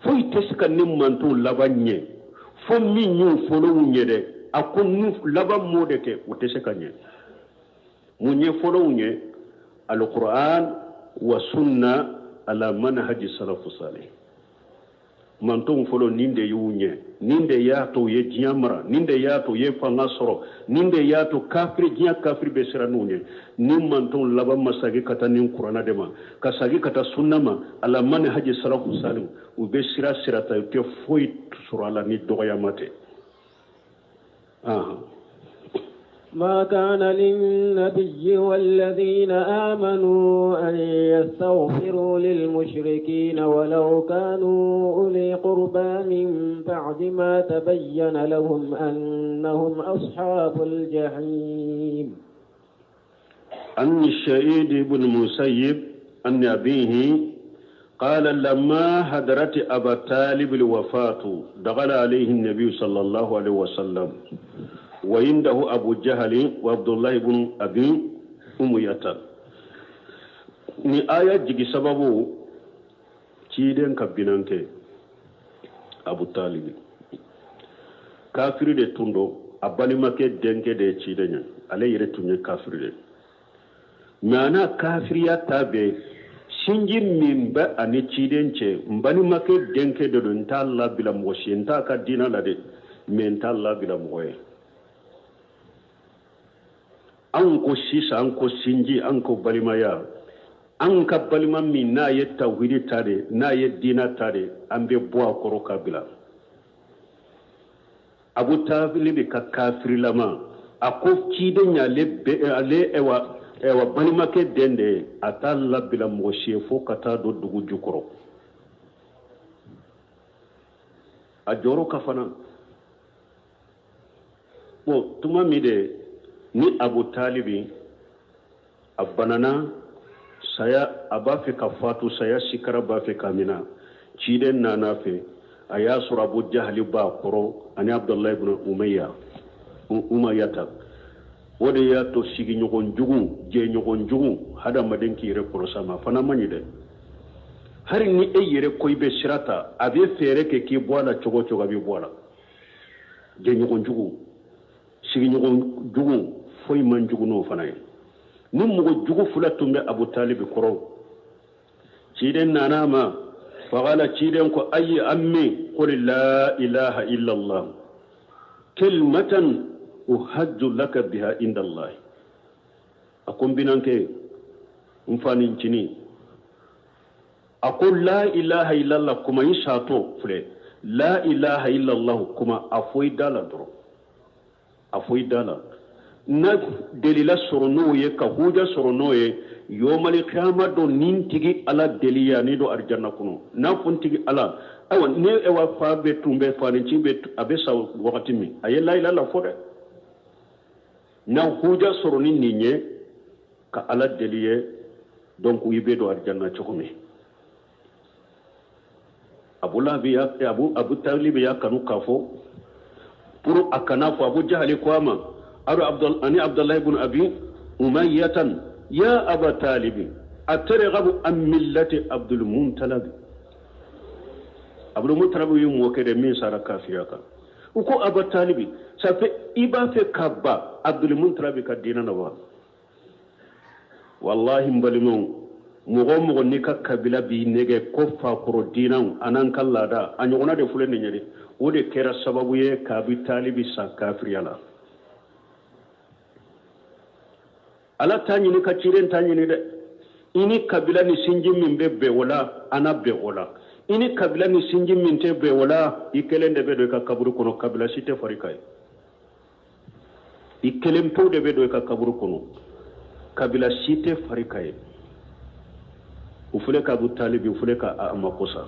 foy teska nim mantu labanye fo minyu folo nyede akonu laba modeke utesekanye munye folo nye al-Qur'an wa sunna ala manhaji salafu salih manton folo ninde yunye ninde yato ye jiamara ninde yato ye fangasoro ninde yato kafri jiya kafri besira nunye nim manton laba masagi kata nin qur'ana dema kasagi kata sunnama ala manhaji salafu salih u besira sirata te foi surala ni doya mate ما كان للنبي والذين آمنوا أن يستغفروا للمشركين ولو كانوا أولي قربى من بعد ما تبين لهم أنهم أصحاب الجحيم. عن الشهيد بن المسيب أن أبيه قال لما حضرت أبا طالب الوفاة دخل عليه النبي صلى الله عليه وسلم وعنده أبو جهل وعبد الله بن أبي أمية ni aya jigi sababu ciden kabinanke Abu Talib kafiri de tundo abalimake denke de cidenya ale yire tunye kafiri de mana kafiriya tabe sinji mimba ani cidenche mbalimake denke de don talla bila moshi nta ka dina la de mentalla bila moye an ko sisa an ko sinji an ko balimaya an ka balima min na ye tawhidi tare na ye dina tare an be bo akoro kabila Abu Talib ka kafiri lama ako ciden ya ale ewa balima ke dende atalla bila moshi fo kata do dugu jukoro a joro kafana bo tuma mi de ni Abu Talibi abanana saya abafe kafatu saya sikara bafe kamina ciden na nafe aya sura Abu Jahli ba koro ani Abdullah ibn Umayyah wode ya to sigi nyogon jugu hada madenki re koro sama fana mani de hari ni eyere koybe sirata abe fere ke ki boala chogo bi boala je nyogon jugu sigi nyogon jugu foy man jugu no fana num mugo jugu fula tumbe Abu Talib koro ciden nanama fagala ciden ko ayi ammi qul la ilaha illa Allah kalimatan uhajju laka biha inda Allah akon binanke umfani chini akon la ilaha illa Allah kuma yisato fule la ilaha illa Allah kuma afoy dala dro afoy dala na delila soronoye ka huja soronoye yomali qiyama do nintigi ala deliya ni do arjanna kuno na funtigi ala awa ne ewa fa be tumbe fani cimbe abe sa wakati mi aye la ila la fode na huja soroni ninye ka ala deliye donc yibe do arjanna chokome abu talib ya kanu kafo pour akana fo abu jahali kwama abdullah ibn abi umayyatan ya aba talib atarghabu am millati abdul muntalab abdul muntalab yumo kede min sara kafiyaka uko aba talib ça fait iba fe kabba abdul muntalab ka dinana wa wallahi mbalimon mogo ni ka kabila bi nege ko fa koro dinan anan kallada anyona de fulen nyeri o de kera sababu ye ka bi talibi sa kafiriyala ala tanyi ni ka ciren tanyi ni de ini kabila ni sinji min be wala ana be wala ini kabila ni sinji min te be wala ikelende be do ka kaburu kono kabila site farikai ikelem to de be do ka kaburu kono kabila site farikai ufule ka Abu Talib ufule ka amakosa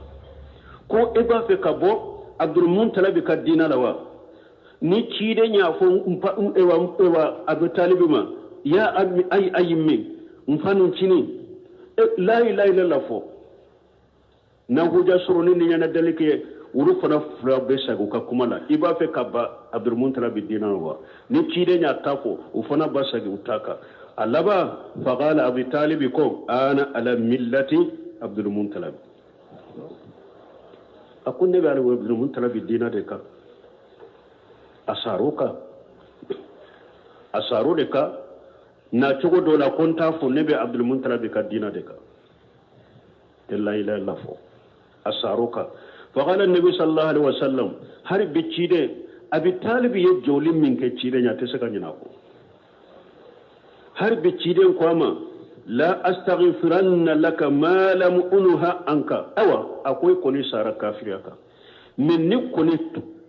ko eba fe ka bo Abdul Muntalib ka dina lawa ni cide nya fo ewa Abu Talib ma ya ami ayimmi mfanu chini la ilaha illa fo na huja suruni ni nyana dalike uru fana fula be sagu ka kumala iba fe ka ba Abdul Muntalib dina lawa ni cide nya tafo ufana basagi utaka alaba faqala Abu Talib ko ana ala millati Abdul Muntalib akunne be ala Abdul Muntalib dina de ka asaruka asaro de ka na chogo do la konta fo nebe Abdul Muntalib ka dina de ka la ilaha illa fo asaruka faqala an-nabi sallallahu alaihi wasallam har biccide Abu Talib ye joli min ke cide nya te saka nyina ko har bicciden kwama la astaghfiranna laka ma lam unha anka awa akoy koni sara kafiriyaka min ni koni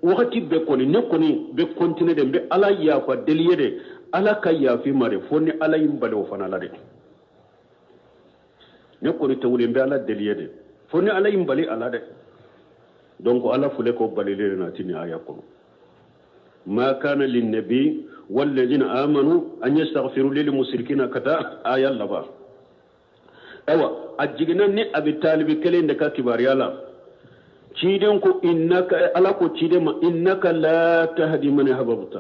wakati be koni ni koni be continue de be ala ya fa deliyede ala kayya fi mare fonni ala yimbale o fana la de ne koni tawle be ala deliyede fonni ala yimbale ala de donc ala fule ko balile na tini aya ko ma kana lin nabi والذين آمنوا أن يستغفروا للمشركين كذا آية لبا أيوة أجينا ني أبي طالب كلين دكا كباريالا تشيدن كو إنك ألا كو تشيدن إنك لا تهدي من أحببت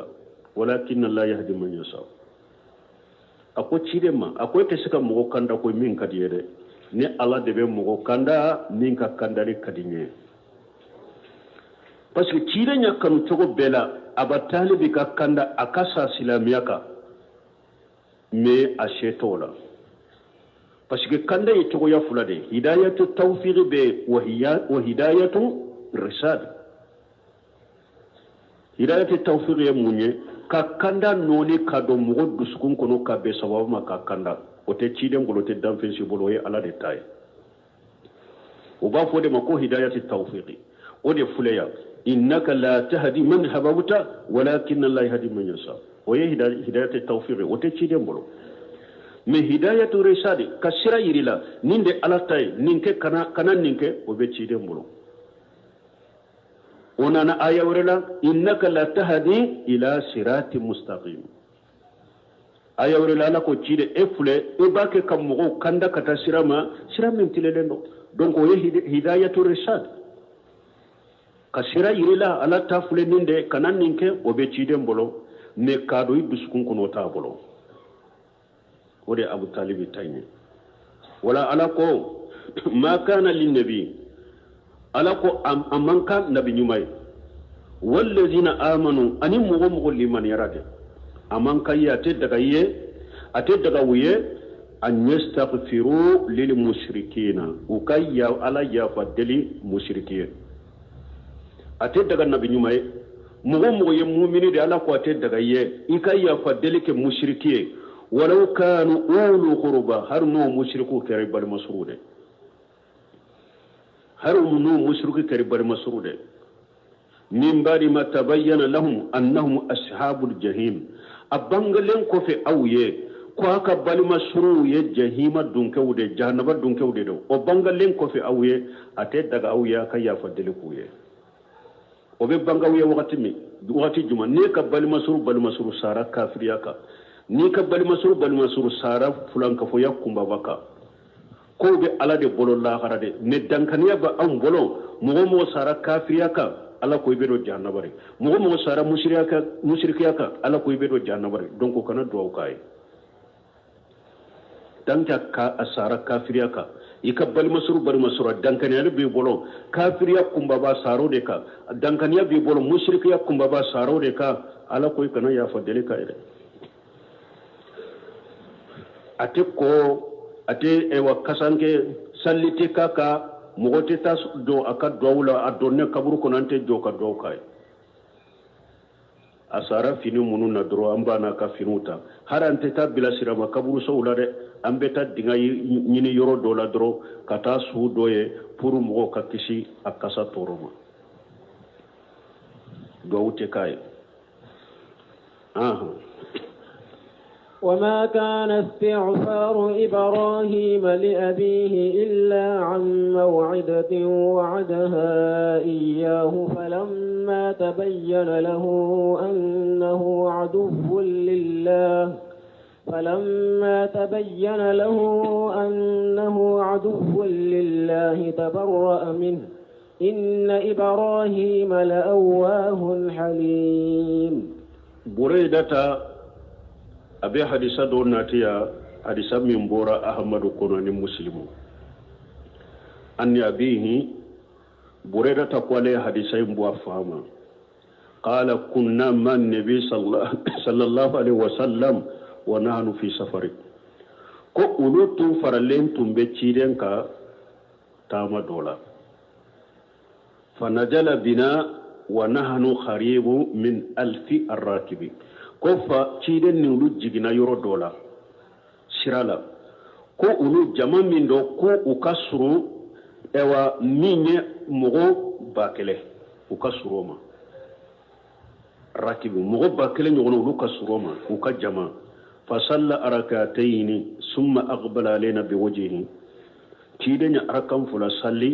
ولكن الله يهدي من يشاء أكو تشيدن ما أكو كسكا مغو كاندا كو مين كديره ني الله دبي مغو كاندا مين كانداري كدينيه parce que tire nya kanu togo bela Aba Talib ka kanda akasa silamiyaka me ashetola parce que kanda yi togo ya fulade hidayatu tawfiq be wa hidayatu risad hidayatu tawfiq ya munye ka kanda noni ka do mugo duskun kono ka be sababu ma ka kanda o te cide ngolo te danfensi bolo ye ala de tay o ba fode mako hidayatu tawfiq o de fuleya إنك لا تهدي من حببت ولكن الله يهدي من يشاء وهي هداية التوفيق وتشيدين بلو من هداية الرشاد كسرى يريلا نيند على تاي نينك كنا نينك وبتشيدين بلو ونانا آية ورلا إنك لا تهدي إلى صراط مستقيم آية ورلا لكو تشيد إفله إباك كمغو كندا كتا سرما من تلالنو دونك وهي هداية الرشاد kasira yirila ala tafule ninde kanan ninke obe ciden bolo me kado ibuskun kono ta bolo ode Abu Talib tayni wala ala ko ma kana lin nabi ala ko amanka nabi nyumay wallazina amanu ani mugo liman yarade amanka ya te daga wuye an yastaghfiru lil mushrikina ukayya ala ya fadli mushrikin ate daga nabi nyumaye mugo ye mu'mini de ala ko ate daga ye ikayya fadli ke mushrikiye walau kanu ulu qurba har no mushriku kare bar masrude har no mushriku kare bar masrude min bari ma tabayyana lahum annahum ashabul jahim abangalen ko fe awye ko aka balima suru ye jahima dunke wude jahannaba dunke wude do o bangalen ko fe awye ate daga awya ka ya fadele kuye o be bangawiye wakati juma ne ka balima suru sara kafiriya ka ni ka balima suru sara fulan ka fo yakumba baka ko be ala de bolo la harade ne dankaniya ba am bolo mo sara kafiriya ka ala ko be do jahannabare mo sara mushrikiya ka ala ko be do jahannabare donc ko kana do kay danka ka asara kafiriya ka ika balima suru dankaniya be bolo kafiriya kumba ba saro de ka dankaniya be bolo mushrikiya kumba ba saro de ka ala ko kana ya fadele ka ire ate ewa kasanke sallite kaka mogote tas do aka dawla adonne kaburu konante do ka do kai asara fini munu na dro amba na ka finuta harante ta bila sirama kaburu so ulare ambeta dinga nyini yoro do la dro kata su doye pour mo ka kisi akasa toroma do ute kai وما كان استغفار إبراهيم لأبيه إلا عن موعدة وعدها إياه فلما تبين له أنه عدو لله تبرأ منه إن إبراهيم لأواه حليم. بريدة أبي حديثة دوناتيا حديثة من بورا أحمد كونان مسلم أن أبيه بريدة تقوى حديثة مبوا فهما قال كنا مع النبي صلى الله عليه وسلم ونحن في سفر ko ulu tun faralen tun be ciren ka tama dola fanajala bina wa nahnu kharibu min alfi arrakibi ko fa ciren ni ulu jigina yoro dola sirala ko ulu jama min do ko ukasuru ewa minye mogo bakele ukasuroma rakibi mogo bakele nyono ulu kasuroma ukajama فصلى ركعتين ثم أقبل علينا بوجهه تيدنا أركم فلا صلي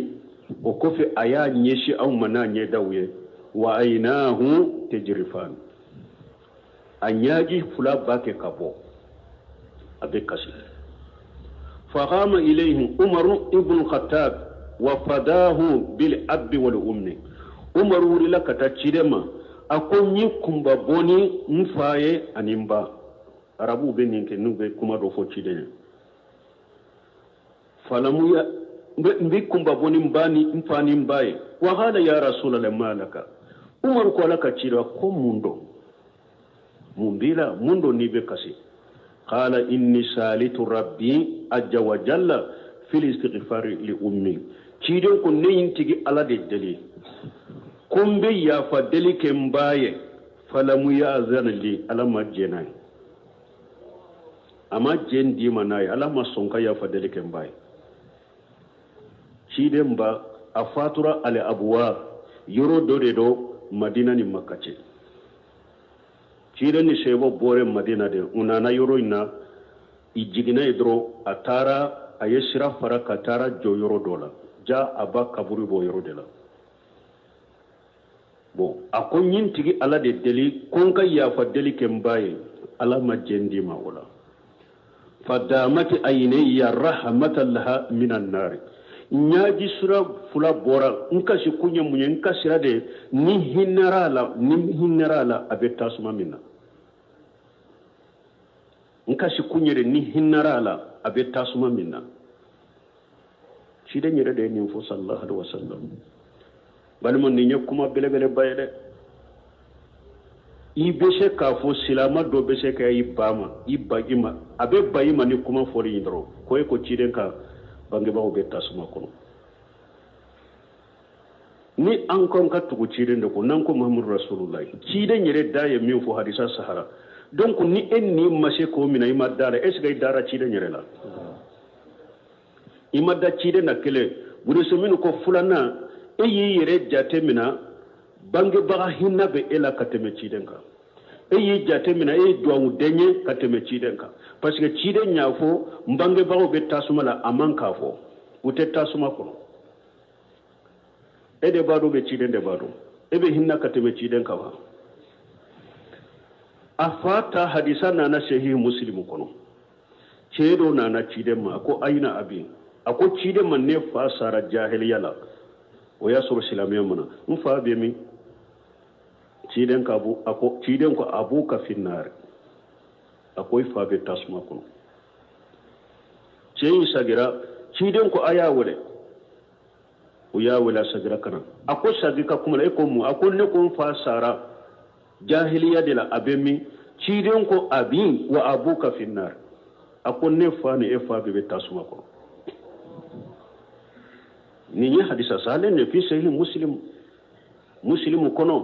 وكفي آيات نيشي أو منا نداوية وعيناه تجرفان أنياجي فلا باكي كابو أبي كسي فقام إليه عمر ابن الخطاب وفداه بالأب والأم عمر ولله كتاتشيدما أكون يكم بابوني مفاي أنيمبا arabu be ninke nube kuma do fo cidene falamu ya mbi kumba boni mbani mfani mbaye wa hala ya rasulullah malaka umar ko laka cira ko mumbila mundo ni be kasi qala inni salitu rabbi ajja wa jalla fil istighfar li ummi cidon ko neyin tigi ala de deli kumbe ya fa deli ke mbaye falamu ya azana li ala majjenai ama jen di manai ala masonka ya fadeli kembai chidem ba afatura ale abwa yoro dore do madina ni makache chiden ni sebo bore madina de unana yoro ina ijigina idro atara ayesira fara katara jo yoro dola ja aba kaburi bo yoro dela bo akon yintigi ala de deli konka ya fadeli kembai ala majendi ma wala فدامت عيني رحمة لها من النار نياجي سورة فلا بورا نكا شكوني مني نكا سرادة نهنرالا أبي تاسما منا نكا شكوني نهنرالا أبي تاسما منا شيدا نيرده نينفو صلى الله عليه وسلم بالمون نينيو كما بلا بلا بايده I bese ka fo silama do bese ka ibama ibagima abe bayima ni kuma fori indro ko e ko ciren ka bange ba be tasuma kono ni an kon ka tugu ciren de ko nan ko muhammadu rasulullah ciren yere daye min fo hadisa sahara donc ni en ni mashe ko mina ima dara es gay dara ciren yere la ima da ciren na kele buri so min ko fulana e yi yere jate mina bange baga hinna be ela kateme cidenka yi jate mina duwa denye kateme ciden ka parce que ciden nya fo mbange bawo be tasuma la amanka fo ute tasuma kono de bado be ciden de bado be hinna kateme ciden ka ba afata hadisa na sahih muslim kono cedo na ciden ma ko aina abi ako ciden man ne fa sara jahiliya la o ya suru silamiya mana fa be mi ciden ka abu ako ciden ko abu ka finnar akoy fa be tasuma kono ceyi sagira ciden ko aya wole o ya wala sagira kana ako sagika kuma le ko mu ako ne ko fa sara jahiliya de la abemi ciden ko abi wa abu ka finnar ako ne fa ne fa be tasuma kono ni hadisa salen ne fi sahih muslim kono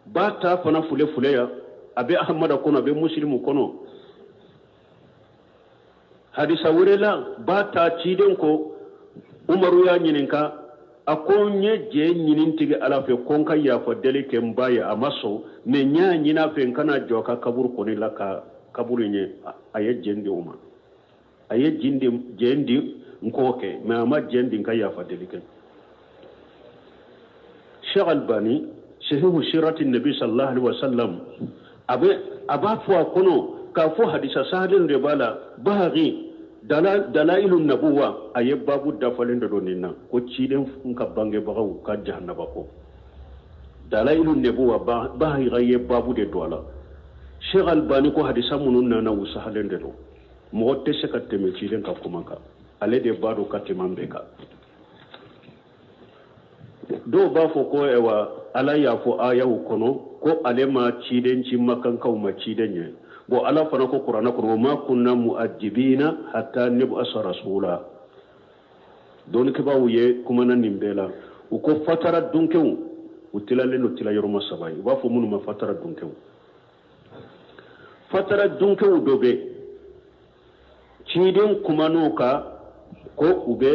bata fana fule ya abe ahmada kono abe muslim kono hadisa wurela bata ciden ko umaru ya nyininka akonye je nyinintige ala fe konka ya fa delike mbaya amaso ne nya nyina fe kana joka kabur koni laka kaburu nye aye jendi uma aye jendi nkoke ma ma jendi nka ya fa delike Sheikh Albani shehu shirati nabi sallallahu alaihi wasallam abafu kono ka fo hadisa sadin rebala bahari dalailun nabuwa aye babu dafalin da donina ko ciden nka bange bagaw ka jahannaba ko dalailun nabuwa bahari gaye babu de dola Sheikh Albani ko hadisa munun na usahalen de do mo te sekatte me ciden ka kuma ka ale de bado katimambe ka do ba fo ko ewa ala ya fo aya kono ko alema ciden ci makan kaw ma ciden ye bo ala fana ko qur'ana ko ma kunna mu'addibina hatta nab'asa rasula don ke ba wuye kuma nan nimbela ko fatara dunkew utilale no tila yoro masabai ba fo munu ma fatara dunkew dobe ciden kuma no ka ko ube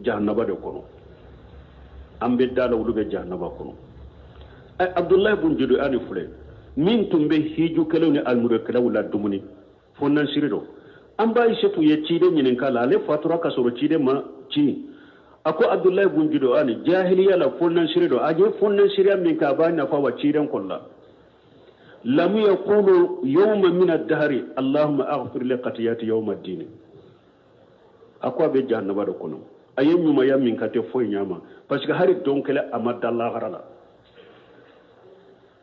jahannaba de kono ambe dala wulube jahannaba kono Abdullah ibn Judu ani fule min tumbe hiju kelewni almure kelawla dumuni fonnan sirido amba ishetu ye cide nyinin kala le fatura kasoro cide ma ci ako Abdullah ibn Judu ani jahiliya la fonnan sirido aje fonnan siriya min ka bana fa wa ciden kolla lam yaqulu yawma min ad-dahri allahumma aghfir li qatiyati yawm ad-din ako be jahannaba do kono ayen nyuma ya min kate foy nyama parce que hari donkele amadda Allah garala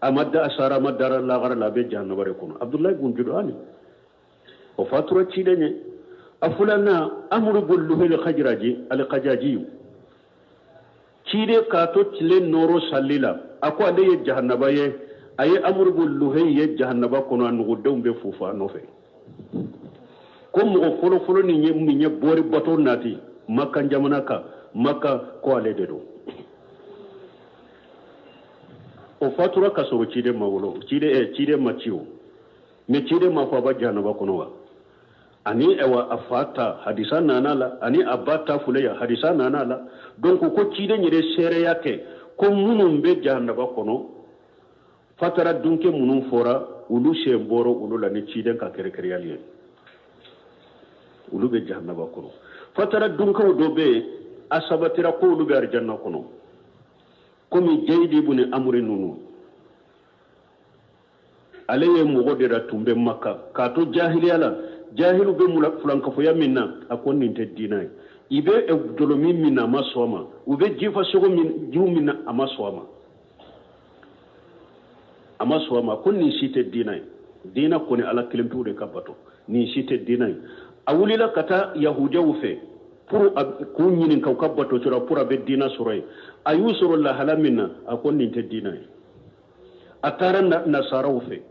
amadda asara madara Allah garala be jahannaba re kono Abdullah ibn Judani o fatura cidenye afulana amru bulluhi al-qajaji cide ka to tile noro sallila ako ade ye jahannaba ye aye amru bulluhi ye jahannaba kono an gudum be fufa no fe ko mo folo ni nye bori bato nati makka jamana ka makka ko ale de do o fatura ka so cide mawlo cide maciwo me cide ma fa ba jahannaba kono wa ani ewa afata hadisa nanala ani abata fuleya hadisa nanala donc ko cide nyire sere yake ko munum be jahannaba kono fatara dunke munum fora ulu shemboro ulu la ni cide ka kere yali ulu be jahannaba kono fatara dunka do be asabatira ko ulu be arjanna kono komi jeydi bune amri nunu alaye mugodira tumbe makka kato jahiliyala jahilu be mula fulanka fo yaminna akon ninte dinay ibe e dolomi minna masoma ube jifa sogo min jumina amasoma kon ni site dinay dina ko ni ala kilimtu de kabato ni site dinay awulila kata yahudiya wufe pour ku nyinin kaw kabato tura pour be dina suray ayusuru la halamina akon ninte dinay atara nasara wufe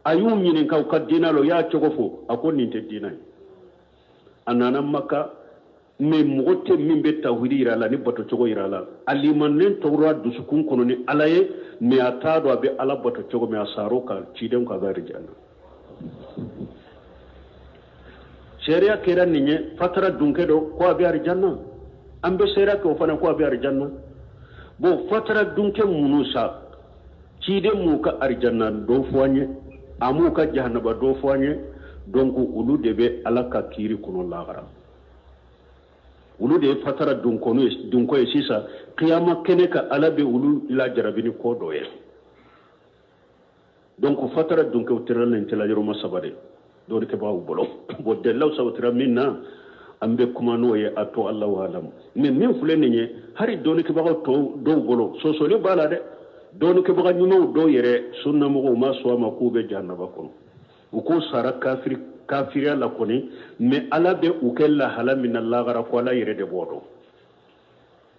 ayum nyinin kaw kadina lo ya chogofo akon ninte dinay anana makka me mogote mimbe tawhidi irala ni bato chogo irala alimanen tawra dusukun kono ni alaye me atado abe ala bato chogo me asaro ka chidem ka gari janna sharia kera ninye fatara dunkedo ko abe arjanna ambe sharia ko fana ko abe arjanna bo fatara dunke munusa chidem mu ka arjanna do foanye amu ka jahannaba do foanye donc ulu de be alaka kiri kuno lagara ulu de fatara dunko e sisa qiyama kene ka alabe ulu ila jarabini ko doye donc fatara dunko teral intela yoro masabade do ke bawu bolo bo de law sawtira minna ambe kumano ye ato Allah wa alam min fulene nye hari do ke bawo to do bolo so so le bala de do ke baga nyuno do yere sunna mo ma so ma kube jannaba kono uko sara kafiriya la koni mais ala be ukella hala min Allah gara ko la yere de bodo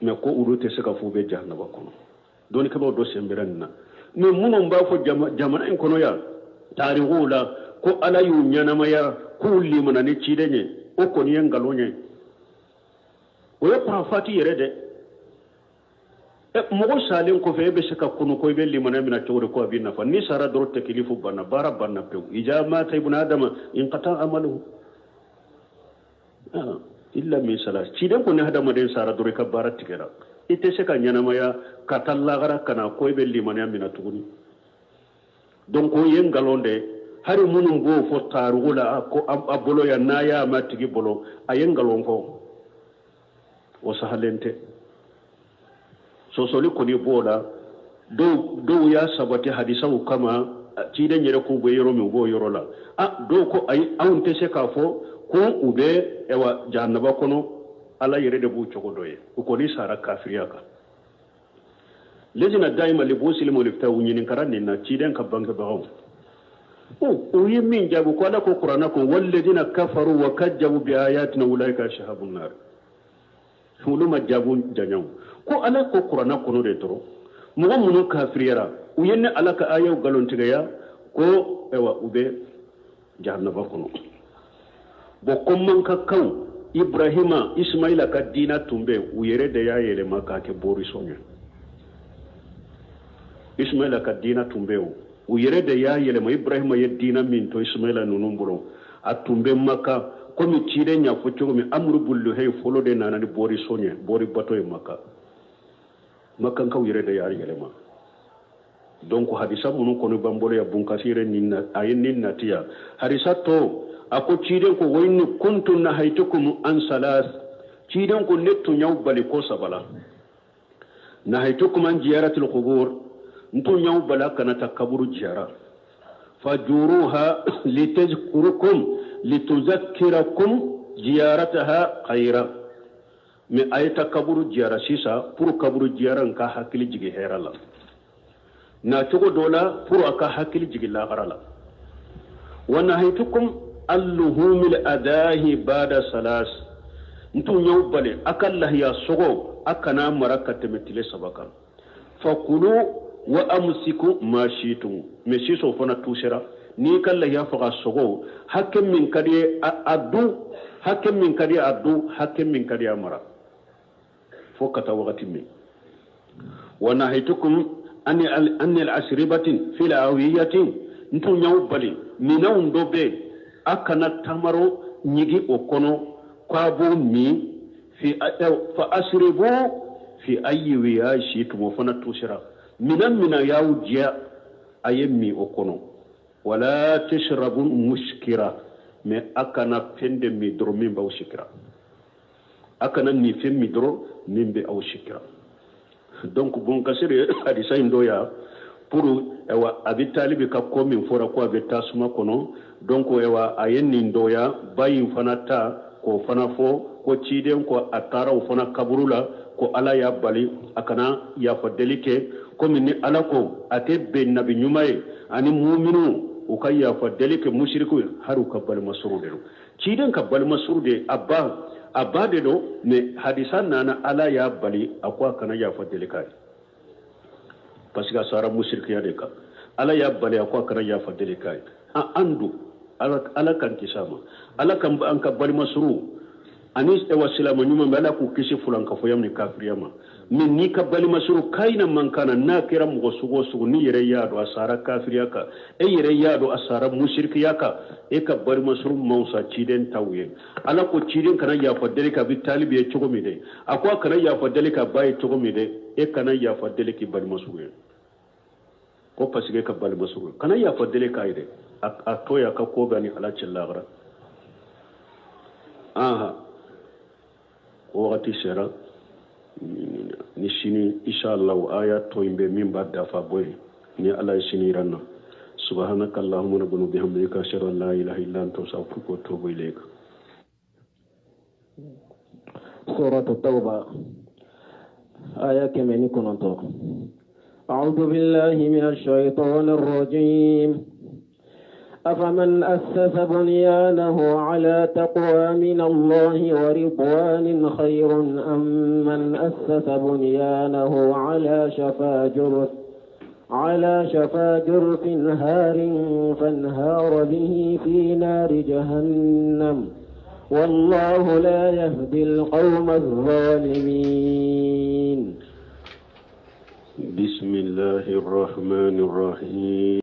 mais ko urute se ka fube jannaba kono do ke bawo do semberanna mais munon ba fo jamana en kono ya tarihula ko ala yu nyanama ya ko limana ni cidenye o koni en galonye o ya prafati yere de mogo salen ko fe be se ka kunu ko be limana mina tawre ko abina fa ni sara doro taklifu banna bara banna pe ijama ibn adam in qata amalu illa min salas ciden ko ne hadama den sara doro ka bara tigera ite se ka nyanama ya katalla gara kana ko be limana mina tuguni donc o yen galonde hari munum go fo tarugula ko abolo ya naya matigi bolo ayen galon ko o sahalente sosoli koni bola do ya sabati hadisa kama ci den yere ko bo yoro mi bo yoro la do ko ay awunte se ka fo ko ube ewa jannaba kono ala yere de bu chogo doye ko ni sara kafiriya ka lejina daima le bo silimo le fta wunyin karani na ci den ka banka bawo o yimin jabu ko ala ko qur'ana ko walladina kafaru wa kajjabu bi ayatina ulaika shahabun nar fuluma jabu janyaw ko ala ko qur'ana kono de toro mo munu kafiriyara u yenne ala ka ayaw galontiga ya ko ewa ube jahannaba kono bo komman ka kaw ibrahima ismaila ka dina tumbe u yere de ya yele maka ke bori sonya ismaila ka dina tumbe u yere de ya yele ma ibrahima ye dina min to ismaila nunum bolo atumbe maka komi cide nya fo mi amru bullu hay folo de nanani bori sonya bori bato e maka makan kaw yere de yari yelema donc hadisa munun kono bambolo ya bunkasire ninna ayin ninna tiya hadisa to ako ciden ko wayni kuntu nahaytukum an salas ciden ko nettu nyaw bali ko sabala nahaytukum an ziyaratil qubur ntu nyaw bala kana takaburu ziyara fajuruha litazkurukum lituzakkirakum ziyarataha khayra mais ayta kaburu jiyara sisa pour kaburu jiyara nka hakili jigi herala na cogo dola pour aka hakili jigi lagarala wa nahaytukum alluhumil adahi bada salas ntu nyaw bale akalla ya sogo akana maraka temetile sabaka fakulu wa amsiku ma shitum mais siso fana tusera ni kalla ya faga sogo hakem min kadi addu hakem min kadi addu hakem min kadi amara فوقت وقت من ونهيتكم أن الأسربة في الأوية نتو نيوبالي منون دوبي أكنا تمرو نيجي أكونو قابو مي فأسربوا في أي وياء شيتم وفنا تشرا من ياو جاء أيمي أكونو ولا تشربوا مشكرا ما أكنا فندمي درمين باو شكرا akana ni fem midro nimbe aw shikra donc bon kasire hadisa indoya pour ewa abi talibi ka ko min fora ko abi tasuma kono donc ewa ayen ni ndoya bayin fanata ko fana fo ko ciden ko atara o fana kaburula ko ala ya bali akana ya fadelike ko min ala ko ate be nabi nyumaye ani mu'minu o kay ya fadelike mushriku haru kabal masrude ciden kabal masrude abade do ne hadisan nana ala ya bali akwa kana ya fadele kai parce que sara mushrik ya deka ala ya bali akwa kana ya fadele kai andu ala kan kisama ala kan an ka bali masru anis e wasila nyuma mala ku kisi fulan ka foyam ni kafiriyama min ni ka bali masru kaina man kana na kira mu sugo ni yere yado asara kafiriyaka e yere yado asara mushrikiyaka e ka bali masru mausa ciden tawye ala ko ciden kana ya fadele ka bi talibi e chogomi de akwa kana ya fadele ka bay chogomi de e kana ya fadele ki bali masru ko parce que ka bali masru kana ya fadele ka ide atoya ka ko bani ala cillagra aha wakati sera ni sini inshallah aya to imbe min badda fa boy ni ala sini ranna subhanaka allahumma rabbana bihamdika ashhadu an la ilaha illa anta astaghfiruka wa atubu ilayk. سورة التوبة آية كمن كنتو. أعوذ بالله من الشيطان الرجيم. أفمن أسس بنيانه على تقوى من الله ورضوان خير أم من أسس بنيانه على شفا جرف هار فانهار به في نار جهنم والله لا يهدي القوم الظالمين. بسم الله الرحمن الرحيم.